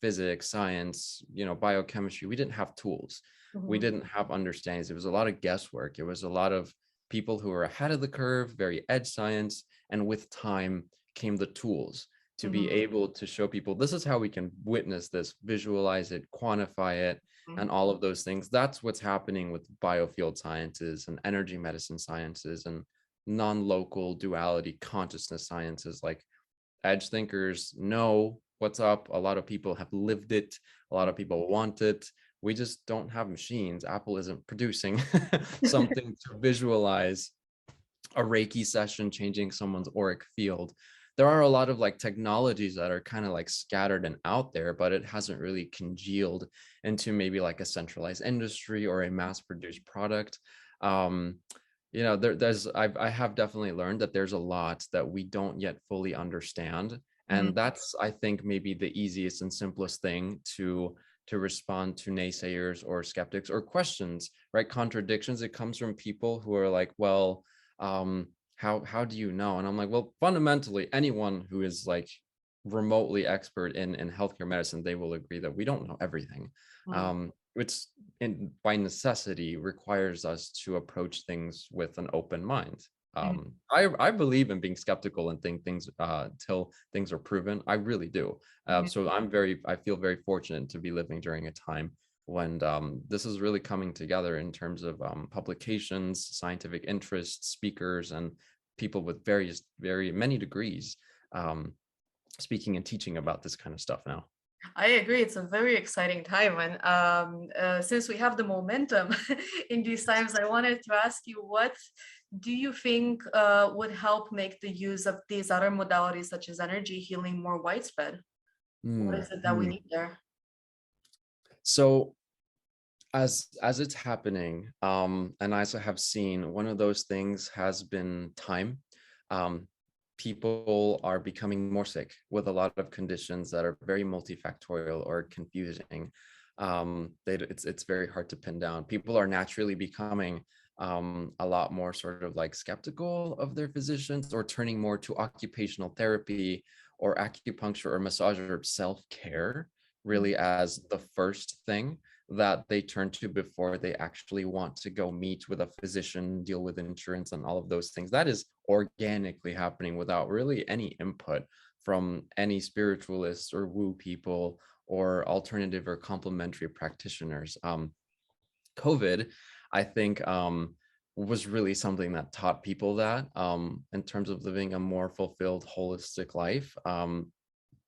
physics, science, you know, biochemistry, we didn't have tools. We Mhm. didn't have understandings. It was a lot of guesswork. It was a lot of people who were ahead of the curve, very edge science. And with time came the tools to be Mhm. able to show people this is how we can witness this, visualize it, quantify it, Mhm. and all of those things. That's what's happening with biofield sciences and energy medicine sciences and non-local duality consciousness sciences. Like edge thinkers know what's up. A lot of people have lived it. A lot of people want it. We just don't have machines. Apple isn't producing something to visualize a Reiki session changing someone's auric field. There are a lot of like technologies that are kind of like scattered and out there, but it hasn't really congealed into maybe like a centralized industry or a mass produced product. Um, you know, I have definitely learned that there's a lot that we don't yet fully understand. Mhm. And that's, I think, maybe the easiest and simplest thing to respond to naysayers or skeptics or questions, right? Contradictions. It comes from people who are like, well, how do you know? And I'm like, well, fundamentally, anyone who is like remotely expert in healthcare medicine, they will agree that we don't know everything. Mhm. Which by necessity requires us to approach things with an open mind. Mhm. I believe in being skeptical and think things till things are proven. I really do. Mhm. So I feel very fortunate to be living during a time when this is really coming together in terms of publications, scientific interests, speakers, and people with very many degrees um, speaking and teaching about this kind of stuff now. I agree. It's a very exciting time. And since we have the momentum in these times, I wanted to ask you, what do you think would help make the use of these other modalities, such as energy healing, more widespread? What is it that we Mm. need there? So as it's happening, and as I have seen, one of those things has been time. Um, People are becoming more sick with a lot of conditions that are very multifactorial or confusing. It's very hard to pin down. People are naturally becoming a lot more sort of like skeptical of their physicians, or turning more to occupational therapy or acupuncture or massage or self-care really as the first thing that they turn to before they actually want to go meet with a physician, deal with insurance and all of those things. That is organically happening without really any input from any spiritualists or woo people or alternative or complementary practitioners. COVID, I think, was really something that taught people that, in terms of living a more fulfilled, holistic life,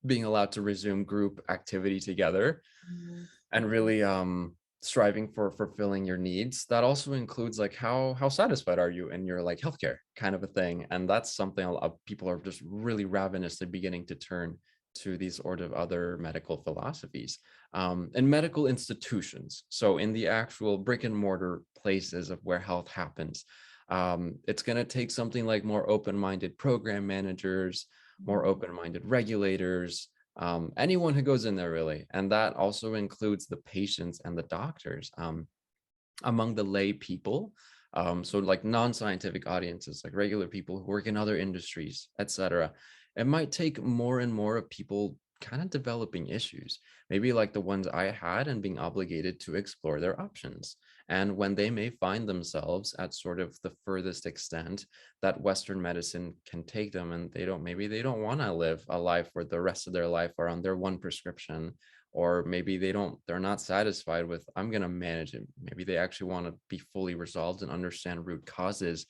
being allowed to resume group activity together, and really striving for fulfilling your needs. That also includes like how satisfied are you in your like healthcare kind of a thing. And that's something a lot of people are just really ravenously beginning to turn to these sort of other medical philosophies, and medical institutions. So in the actual brick and mortar places of where health happens, it's going to take something like more open-minded program managers, more open-minded regulators, anyone who goes in there really. And that also includes the patients and the doctors, among the lay people. So like non-scientific audiences, like regular people who work in other industries, etc. It might take more and more of people kind of developing issues, maybe like the ones I had, and being obligated to explore their options. And when they may find themselves at sort of the furthest extent that Western medicine can take them, and maybe they don't want to live a life where the rest of their life are on their one prescription, or maybe they're not satisfied with, I'm going to manage it. Maybe they actually want to be fully resolved and understand root causes.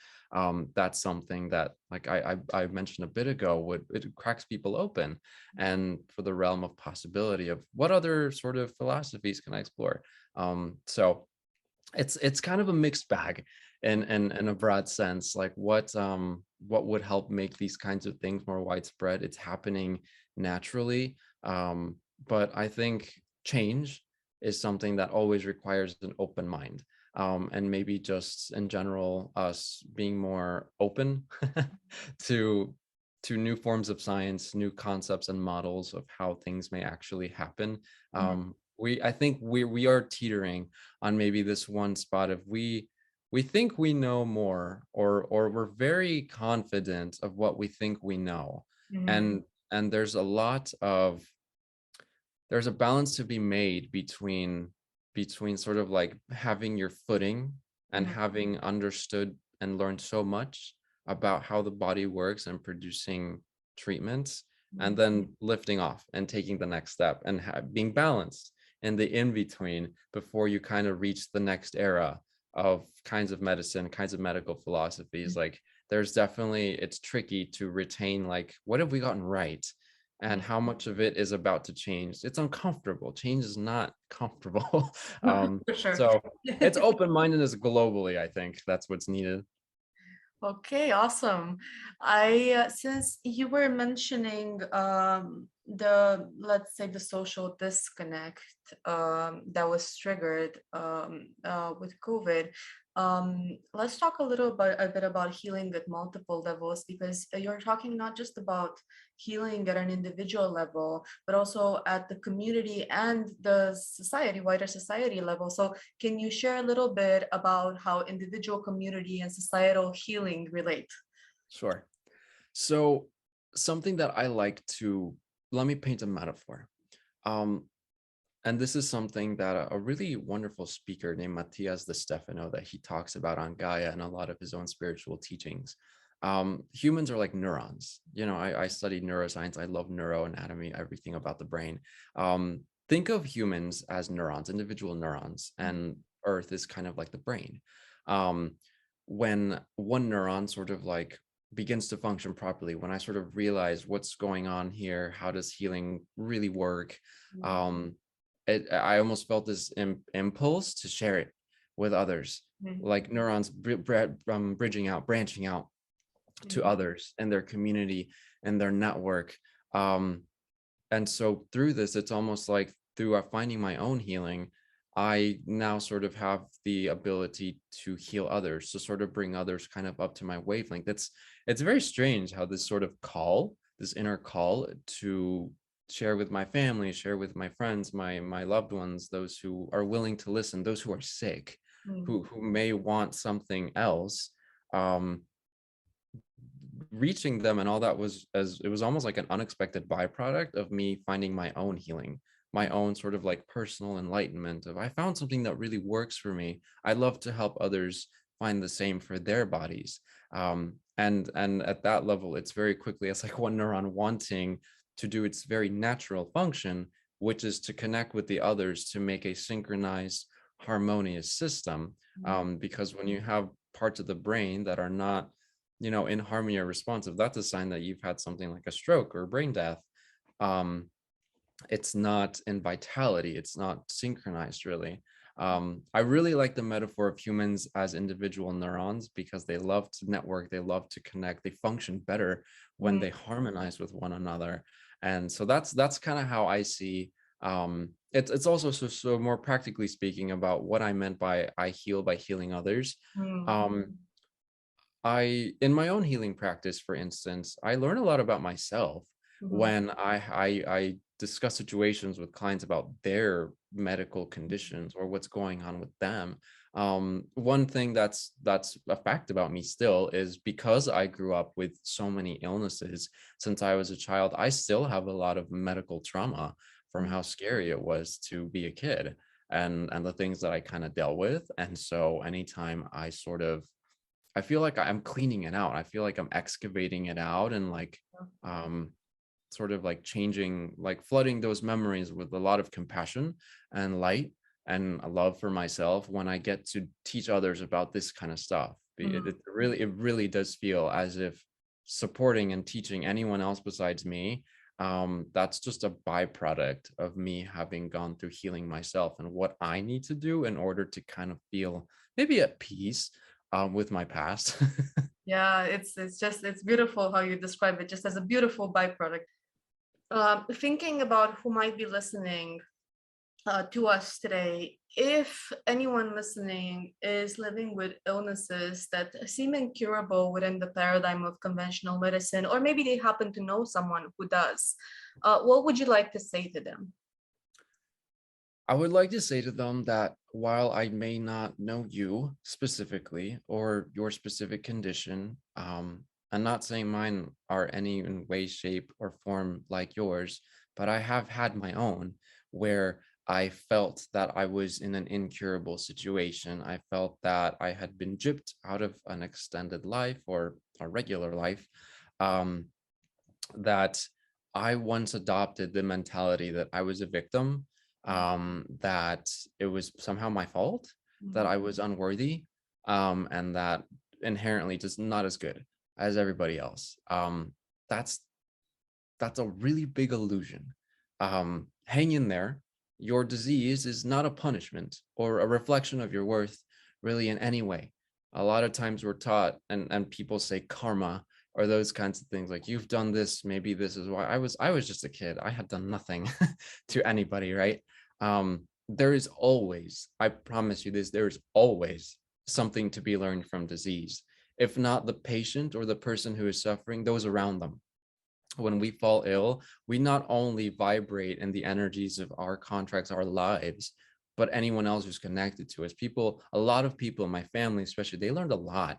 That's something that, like I mentioned a bit ago, it cracks people open, and for the realm of possibility of what other sort of philosophies can I explore. So it's kind of a mixed bag in a broad sense. Like what would help make these kinds of things more widespread? It's happening naturally, but I think change is something that always requires an open mind, and maybe just in general us being more open to new forms of science, new concepts and models of how things may actually happen. I think we are teetering on maybe this one spot of we think we know more, or we're very confident of what we think we know. and and there's a balance to be made between sort of like having your footing and having understood and learned so much about how the body works and producing treatments, and then lifting off and taking the next step, and being balanced in the in between before you kind of reach the next era of kinds of medicine, kinds of medical philosophies. Like there's definitely, it's tricky to retain like, what have we gotten right and how much of it is about to change. It's uncomfortable. Change is not comfortable. For sure. So it's open-mindedness globally. I think that's what's needed. Okay, awesome. Since you were mentioning let's say the social disconnect that was triggered with COVID, let's talk a bit about healing at multiple levels, because you're talking not just about healing at an individual level, but also at the community and the society, wider society level. So can you share a little bit about how individual, community, and societal healing relate? Sure. So something that I like to, let me paint a metaphor. Um, and this is something that a really wonderful speaker named Matthias de Stefano, that he talks about on Gaia and a lot of his own spiritual teachings. Humans are like neurons. You know, I studied neuroscience. I love neuroanatomy, everything about the brain. Think of humans as neurons, individual neurons, and Earth is kind of like the brain. When one neuron sort of like begins to function properly, when I sort of realize what's going on here, how does healing really work, I almost felt this impulse to share it with others, like neurons bridging out, branching out to others and their community and their network. And so through this, it's almost like through finding my own healing, I now sort of have the ability to heal others, to sort of bring others kind of up to my wavelength. It's very strange how this sort of call, this inner call to share with my family, share with my friends, my loved ones, those who are willing to listen, those who are sick, Mm. who may want something else. Um, Reaching them and all that was, as it was almost like an unexpected byproduct of me finding my own healing, my own sort of like personal enlightenment of I found something that really works for me. I love to help others find the same for their bodies. And at that level, it's very quickly, it's like one neuron wanting to do its very natural function, which is to connect with the others to make a synchronized, harmonious system. Because when you have parts of the brain that are not, in harmony or responsive, that's a sign that you've had something like a stroke or brain death. um it's not in vitality, it's not synchronized really. I really like the metaphor of humans as individual neurons because they love to network, they love to connect, they function better when Mm. they harmonize with one another. And so that's kind of how I see. It's also so more practically speaking about what I meant by I heal by healing others. Mm. In my own healing practice, for instance, I learn a lot about myself Mhm. when I discuss situations with clients about their medical conditions or what's going on with them. One thing that's a fact about me still is because I grew up with so many illnesses since I was a child, I still have a lot of medical trauma from Mm. how scary it was to be a kid and the things that I kind of dealt with. And so anytime I feel like I'm cleaning it out. I feel like I'm excavating it out and like um sort of like changing, like flooding those memories with a lot of compassion and light and a love for myself when I get to teach others about this kind of stuff. Mm. It really does feel as if supporting and teaching anyone else besides me, that's just a byproduct of me having gone through healing myself and what I need to do in order to kind of feel maybe at peace with my past. Yeah, it's beautiful how you describe it, just as a beautiful byproduct. Thinking about who might be listening to us today, if anyone listening is living with illnesses that seem incurable within the paradigm of conventional medicine, or maybe they happen to know someone who does, what would you like to say to them? I would like to say to them that while I may not know you specifically or your specific condition, I'm not saying mine are any in way, shape, or form like yours, but I have had my own where I felt that I was in an incurable situation. I felt that I had been gypped out of an extended life or a regular life. Um, that I once adopted the mentality that I was a victim, that it was somehow my fault, that Mhm. I was unworthy, and that inherently just not as good as everybody else. That's that's a really big illusion. Hang in there. Your disease is not a punishment or a reflection of your worth, really, in any way. A lot of times we're taught, and people say karma or those kinds of things, like you've done this, maybe this is why. I was just a kid. I had done nothing to anybody, right? There is always, I promise you this, there is always something to be learned from disease. If not the patient or the person who is suffering, those around them. When we fall ill, we not only vibrate in the energies of our contracts, our lives, but anyone else who's connected to us. People, a lot of people in my family, especially, they learned a lot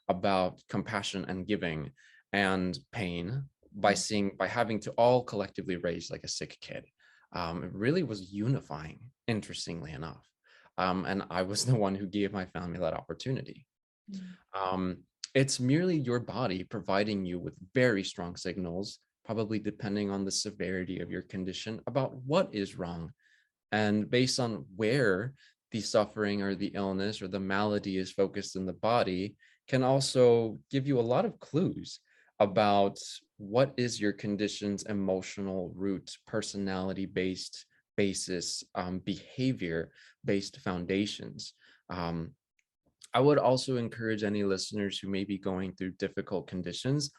about compassion and giving and pain by having to all collectively raise like a sick kid. It really was unifying, interestingly enough. And I was the one who gave my family that opportunity. Mhm. Um, it's merely your body providing you with very strong signals, probably depending on the severity of your condition, about what is wrong. And based on where the suffering or the illness or the malady is focused in the body, can also give you a lot of clues about what is your condition's emotional root, personality based basis, behavior based foundations. Um, I would also encourage any listeners who may be going through difficult conditions,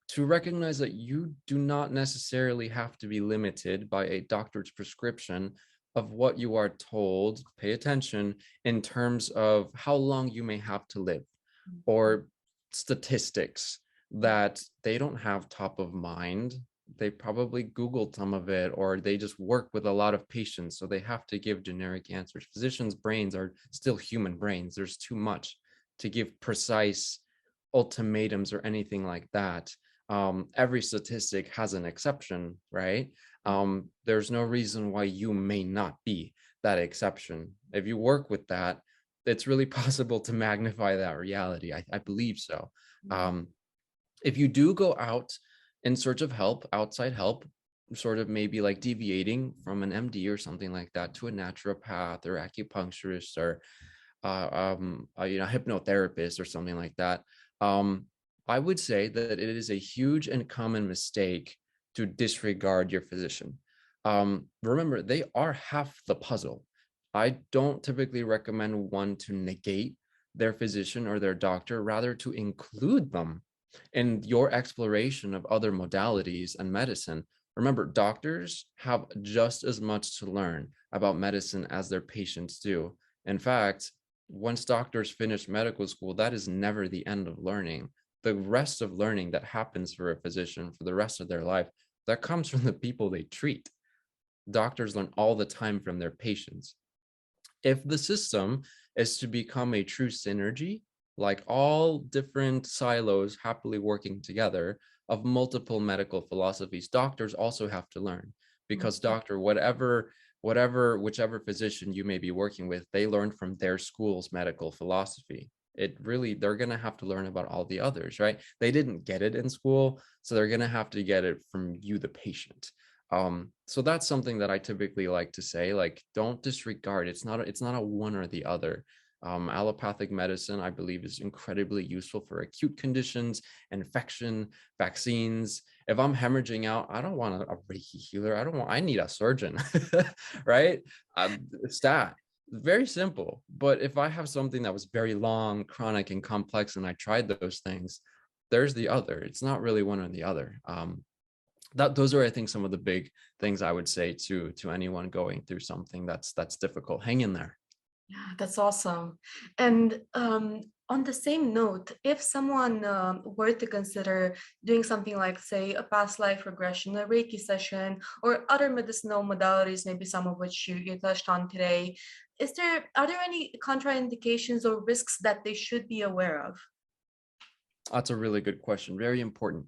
to recognize that you do not necessarily have to be limited by a doctor's prescription of what you are told, pay attention, in terms of how long you may have to live, or statistics that they don't have top of mind. They probably Googled some of it, or they just work with a lot of patients, so they have to give generic answers. Physicians' brains are still human brains. There's too much to give precise ultimatums or anything like that. Every statistic has an exception, right? There's no reason why you may not be that exception. If you work with that, it's really possible to magnify that reality. I believe so. If you do go out in search of help, outside help, sort of maybe like deviating from an MD or something like that to a naturopath or acupuncturist or hypnotherapist or something like that, I would say that it is a huge and common mistake to disregard your physician. Remember, they are half the puzzle. I don't typically recommend one to negate their physician or their doctor, rather to include them in your exploration of other modalities and medicine. Remember, doctors have just as much to learn about medicine as their patients do. In fact, once doctors finish medical school, that is never the end of learning. The rest of learning that happens for a physician for the rest of their life, that comes from the people they treat. Doctors learn all the time from their patients. If the system is to become a true synergy, like all different silos happily working together of multiple medical philosophies, doctors also have to learn, because whichever physician you may be working with, they learned from their school's medical philosophy. They're going to have to learn about all the others, right? They didn't get it in school, so they're going to have to get it from you, the patient. So that's something that I typically like to say, like, don't disregard. It's not a one or the other. Allopathic medicine, I believe, is incredibly useful for acute conditions, infection, vaccines. If I'm hemorrhaging out, I don't want a Reiki healer. I need a surgeon, right? It's that. Very simple. But if I have something that was very long, chronic, and complex, and I tried those things, there's the other. It's not really one or the other. Those are, I think, some of the big things I would say to anyone going through something that's difficult. Hang in there. Yeah, that's awesome. And on the same note, if someone were to consider doing something like, say, a past life regression, a Reiki session, or other medicinal modalities, maybe some of which you touched on today, are there any contraindications or risks that they should be aware of? That's a really good question. Very important.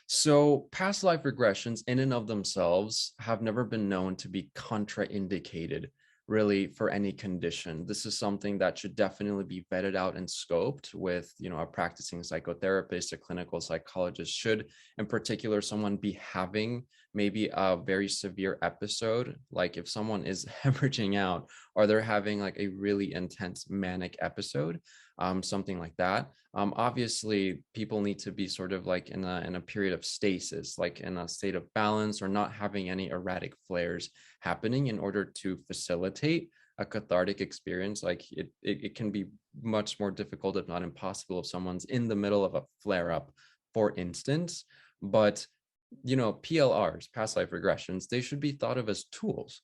So past life regressions in and of themselves have never been known to be contraindicated really for any condition. This is something that should definitely be vetted out and scoped with, a practicing psychotherapist, a clinical psychologist. Should, in particular, someone be having maybe a very severe episode, like if someone is hemorrhaging out or they're having like a really intense manic episode, something like that. Obviously, people need to be sort of like in a period of stasis, like in a state of balance, or not having any erratic flares happening in order to facilitate a cathartic experience. Like it can be much more difficult, if not impossible, if someone's in the middle of a flare up, for instance. But PLRs, past life regressions, they should be thought of as tools.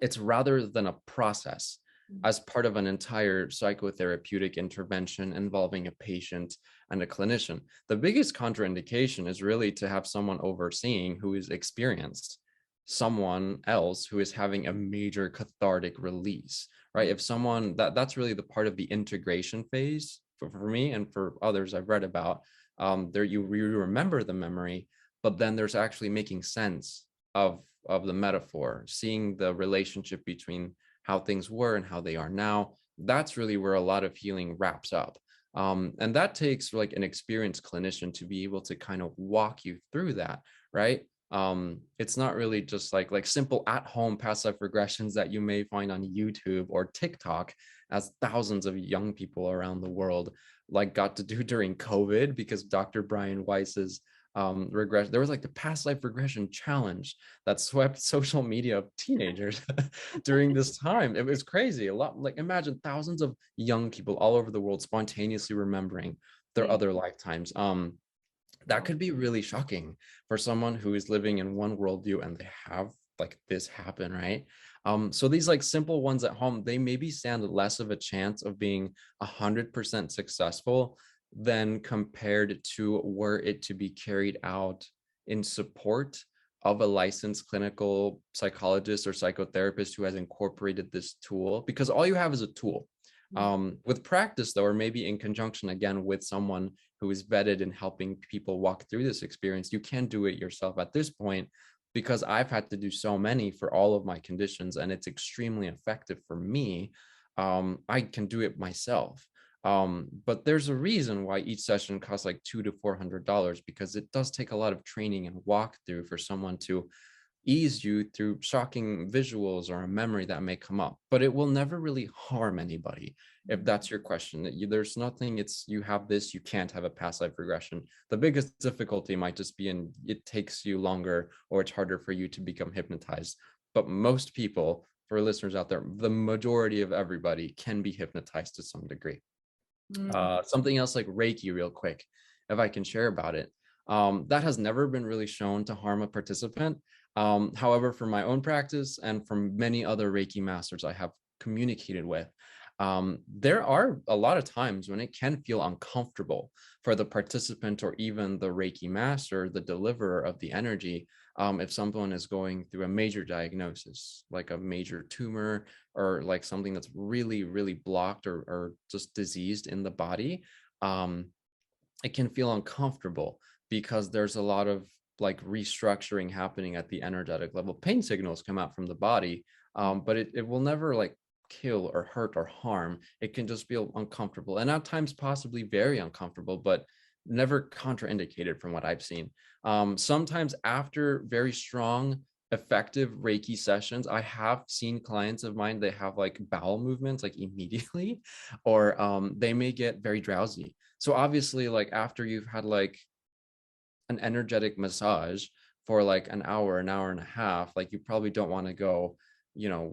It's rather than a process, as part of an entire psychotherapeutic intervention involving a patient and a clinician. The biggest contraindication is really to have someone overseeing who is experienced, someone else who is having a major cathartic release, right? If someone that's really the part of the integration phase for me and for others I've read about. There you remember the memory, but then there's actually making sense of the metaphor, seeing the relationship between how things were and how they are now. That's really where a lot of healing wraps up. And that takes like an experienced clinician to be able to kind of walk you through that, right? It's not really just like simple at-home past life regressions that you may find on YouTube or TikTok, as thousands of young people around the world like got to do during COVID, because Dr. Brian Weiss's regression, there was like the past life regression challenge that swept social media of teenagers during this time. It was crazy. A lot, like, imagine thousands of young people all over the world spontaneously remembering their other lifetimes. that could be really shocking for someone who is living in one worldview and they have like this happen, right? So these like simple ones at home, they maybe stand less of a chance of being 100% successful than compared to were it to be carried out in support of a licensed clinical psychologist or psychotherapist who has incorporated this tool, because all you have is a tool. With practice, though, or maybe in conjunction again with someone who is vetted in helping people walk through this experience, you can do it yourself at this point, because I've had to do so many for all of my conditions and it's extremely effective for me. I can do it myself. But there's a reason why each session costs like $200 to $400, because it does take a lot of training and walkthrough for someone to ease you through shocking visuals or a memory that may come up, but it will never really harm anybody. If that's your question, there's nothing, it's you have this, you can't have a past life regression. The biggest difficulty might just be in it takes you longer or it's harder for you to become hypnotized. But most people, for listeners out there, the majority of everybody can be hypnotized to some degree. Something else like Reiki, real quick, if I can share about it. That has never been really shown to harm a participant. However, for my own practice and from many other Reiki masters I have communicated with, there are a lot of times when it can feel uncomfortable for the participant or even the Reiki master, the deliverer of the energy, if someone is going through a major diagnosis, like a major tumor or like something that's really, really blocked or just diseased in the body. It can feel uncomfortable because there's a lot of like restructuring happening at the energetic level. Pain signals come out from the body, but it will never like kill or hurt or harm. It can just feel uncomfortable and at times possibly very uncomfortable, but never contraindicated from what I've seen. Sometimes after very strong, effective Reiki sessions, I have seen clients of mine, they have like bowel movements like immediately, or they may get very drowsy. So obviously, like after you've had like an energetic massage for like an hour and a half, like you probably don't want to go,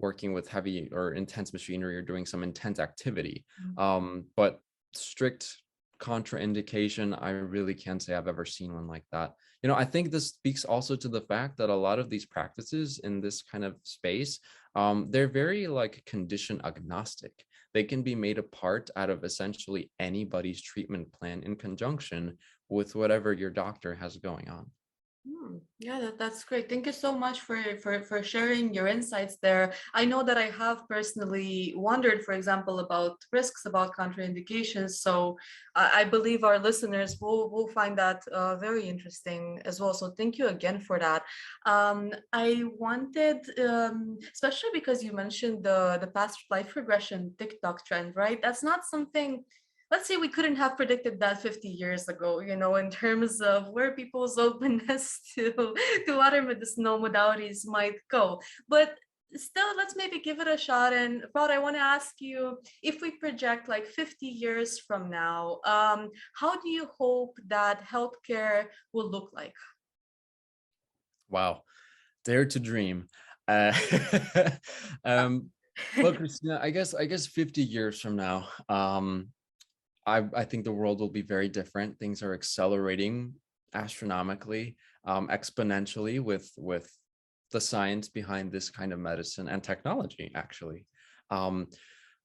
working with heavy or intense machinery or doing some intense activity. But strict contraindication, I really can't say I've ever seen one like that. I think this speaks also to the fact that a lot of these practices in this kind of space, they're very like condition agnostic. They can be made apart out of essentially anybody's treatment plan in conjunction with whatever your doctor has going on. Yeah, that's great. Thank you so much for sharing your insights there. I know that I have personally wondered, for example, about risks, about contraindications. So I believe our listeners will find that very interesting as well. So thank you again for that. I wanted, especially because you mentioned the past life regression TikTok trend, right? That's not something, let's say we couldn't have predicted that 50 years ago, in terms of where people's openness to other medicinal modalities might go. But still, let's maybe give it a shot. And Rod, I want to ask you, if we project like 50 years from now, how do you hope that healthcare will look like? Wow, dare to dream. Well, Christina, I guess 50 years from now, I think the world will be very different. Things are accelerating astronomically, exponentially with the science behind this kind of medicine and technology, actually. Um,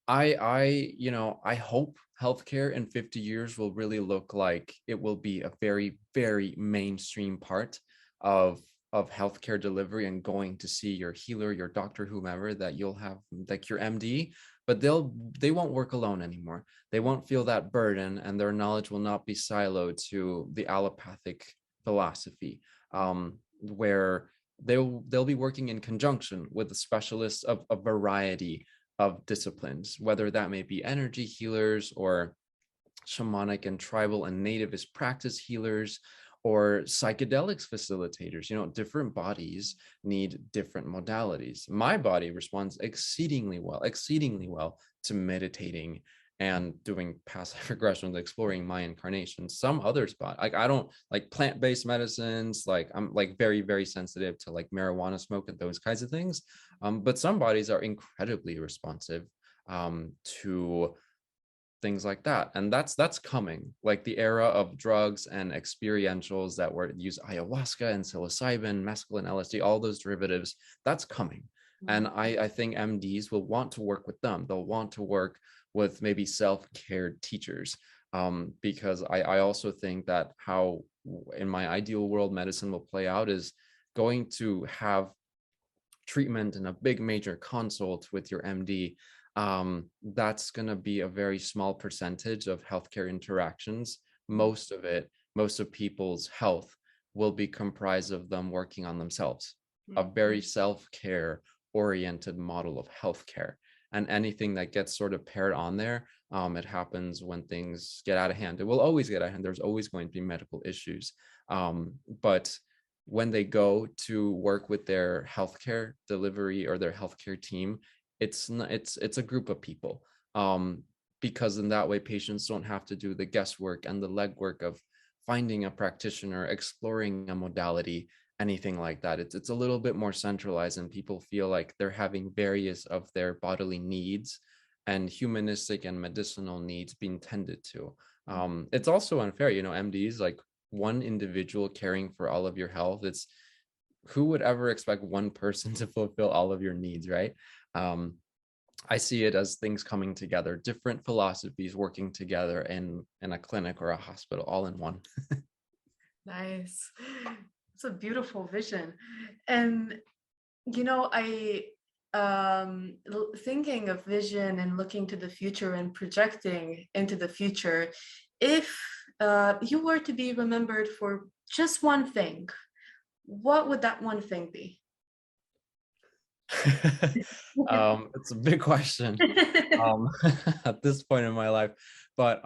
I hope healthcare in 50 years will really look like it will be a very, very mainstream part of healthcare delivery, and going to see your healer, your doctor, whomever, that you'll have like your MD, but they won't work alone anymore. They won't feel that burden, and their knowledge will not be siloed to the allopathic philosophy, where they'll be working in conjunction with the specialists of a variety of disciplines, whether that may be energy healers or shamanic and tribal and nativist practice healers or psychedelics facilitators. Different bodies need different modalities. My body responds exceedingly well to meditating and doing past regressions, exploring my incarnation. Some others, like I don't like plant-based medicines. Like I'm like very, very sensitive to like marijuana smoke and those kinds of things. But some bodies are incredibly responsive to things like that. And that's coming, like the era of drugs and experientials that were use ayahuasca and psilocybin, mescaline, LSD, all those derivatives, that's coming. And I think MDs will want to work with them. They'll want to work with maybe self-care teachers, because I also think that how in my ideal world medicine will play out is going to have treatment in a big major consult with your MD. That's going to be a very small percentage of healthcare interactions. Most of people's health will be comprised of them working on themselves, a very self-care oriented model of healthcare. And anything that gets sort of paired on there, it happens when things get out of hand. It will always get out of hand. There's always going to be medical issues. But when they go to work with their healthcare delivery or their healthcare team, it's a group of people, because in that way patients don't have to do the guesswork and the legwork of finding a practitioner, exploring a modality, anything like that. It's a little bit more centralized, and people feel like they're having various of their bodily needs and humanistic and medicinal needs being tended to. It's also unfair, MDs, like one individual caring for all of your health. It's who would ever expect one person to fulfill all of your needs, right? I see it as things coming together, different philosophies working together in a clinic or a hospital, all in one. Nice. It's a beautiful vision. And I thinking of vision and looking to the future and projecting into the future, if you were to be remembered for just one thing, what would that one thing be? It's a big question at this point in my life, but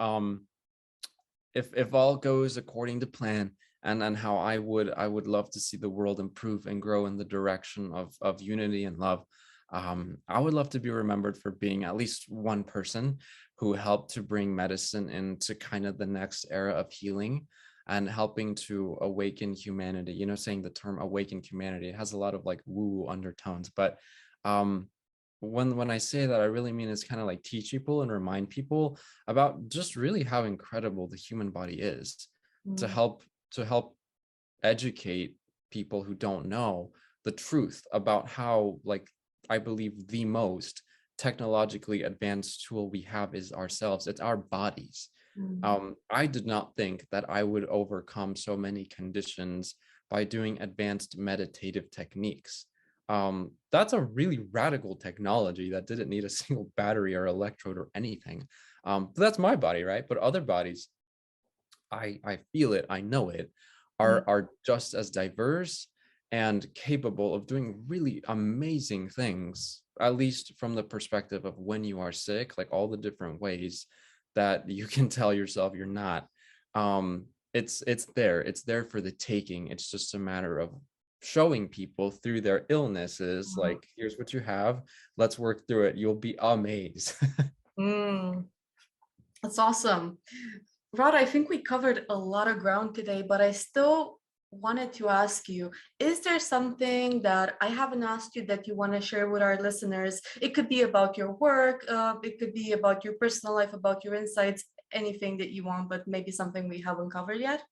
if all goes according to plan, and how I would love to see the world improve and grow in the direction of unity and love. I would love to be remembered for being at least one person who helped to bring medicine into kind of the next era of healing and helping to awaken humanity. Saying the term awaken humanity, it has a lot of like woo undertones, but when I say that, I really mean it's kind of like teach people and remind people about just really how incredible the human body is, to help educate people who don't know the truth about how, like, I believe the most technologically advanced tool we have is ourselves. It's our bodies. I did not think that I would overcome so many conditions by doing advanced meditative techniques. That's a really radical technology that didn't need a single battery or electrode or anything. But that's my body, right? But other bodies, I feel it, I know it, are just as diverse and capable of doing really amazing things, at least from the perspective of when you are sick, like all the different ways that you can tell yourself you're not. It's there for the taking. It's just a matter of showing people through their illnesses, like, here's what you have, let's work through it, you'll be amazed. That's awesome. Rod, I think we covered a lot of ground today, but I still wanted to ask you, is there something that I haven't asked you that you want to share with our listeners? It could be about your work, it could be about your personal life, about your insights, anything that you want, but maybe something we haven't covered yet.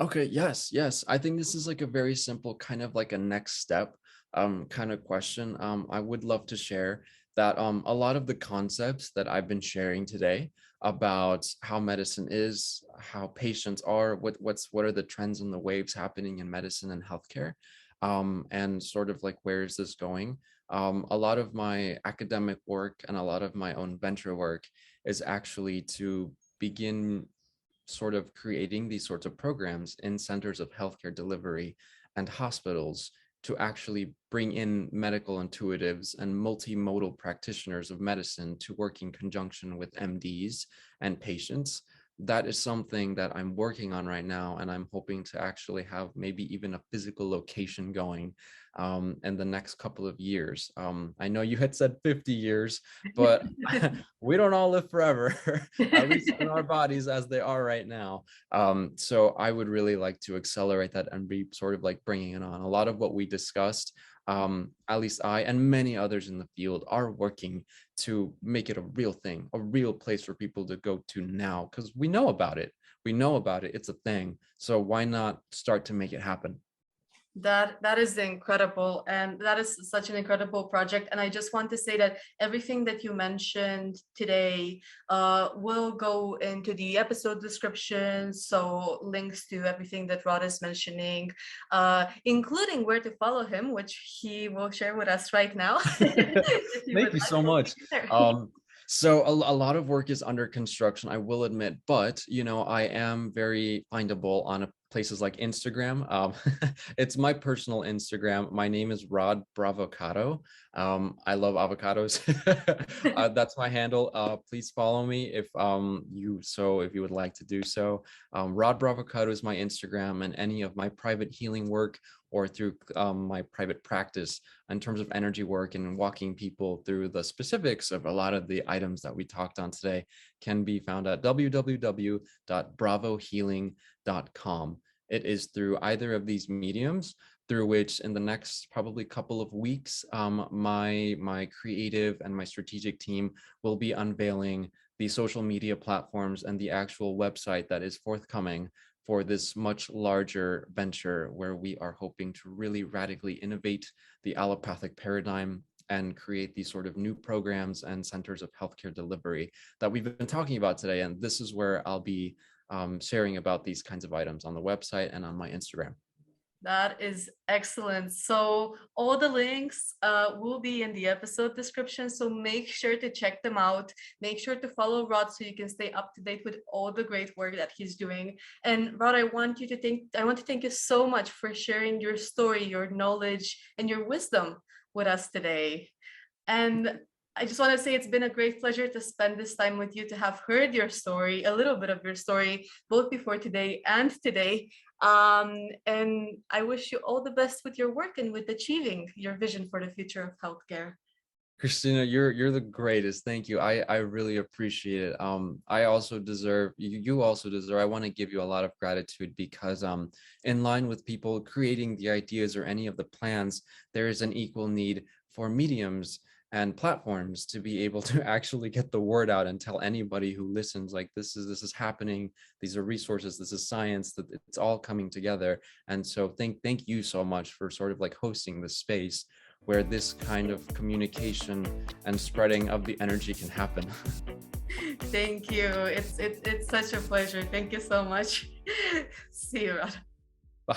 Okay, yes. I think this is like a very simple kind of like a next step kind of question. I would love to share that a lot of the concepts that I've been sharing today about how medicine is, how patients are, what are the trends and the waves happening in medicine and healthcare, and sort of like where is this going? A lot of my academic work and a lot of my own venture work is actually to begin sort of creating these sorts of programs in centers of healthcare delivery and hospitals to actually bring in medical intuitives and multimodal practitioners of medicine to work in conjunction with MDs and patients. That is something that I'm working on right now, and I'm hoping to actually have maybe even a physical location going in the next couple of years. I know you had said 50 years, but we don't all live forever, at least in our bodies as they are right now. So I would really like to accelerate that and be sort of like bringing it on. A lot of what we discussed, at least I and many others in the field are working to make it a real thing, a real place for people to go to now, because we know about it. We know about it. It's a thing. So why not start to make it happen? That is incredible, and that is such an incredible project. And I just want to say that everything that you mentioned today will go into the episode description. So links to everything that Rod is mentioning, including where to follow him, which he will share with us right now. If you Thank would you like, so we'll much. take it there. So a lot of work is under construction, I will admit, but I am very findable on places like Instagram. It's my personal Instagram. My name is Rod Bravocado. I love avocados. That's my handle. Please follow me if you would like to do so. Rod Bravocado is my Instagram, and any of my private healing work or through my private practice in terms of energy work and walking people through the specifics of a lot of the items that we talked on today can be found at www.bravohealing.com. It is through either of these mediums through which in the next probably couple of weeks, my creative and my strategic team will be unveiling the social media platforms and the actual website that is forthcoming for this much larger venture where we are hoping to really radically innovate the allopathic paradigm and create these sort of new programs and centers of healthcare delivery that we've been talking about today. And this is where I'll be sharing about these kinds of items on the website and on my Instagram. That is excellent. So all the links will be in the episode description. So make sure to check them out. Make sure to follow Rod so you can stay up to date with all the great work that he's doing. And Rod, I want to thank you so much for sharing your story, your knowledge, and your wisdom with us today. And I just want to say it's been a great pleasure to spend this time with you, to have heard your story, a little bit of your story, both before today and today. And I wish you all the best with your work and with achieving your vision for the future of healthcare. Christina, you're the greatest. Thank you. I really appreciate it. I also deserve, you also deserve, I want to give you a lot of gratitude because in line with people creating the ideas or any of the plans, there is an equal need for mediums and platforms to be able to actually get the word out and tell anybody who listens, like this is happening, these are resources, this is science, that it's all coming together. And so thank you so much for sort of like hosting this space where this kind of communication and spreading of the energy can happen. Thank you. It's such a pleasure. Thank you so much. See you, Rod. Bye.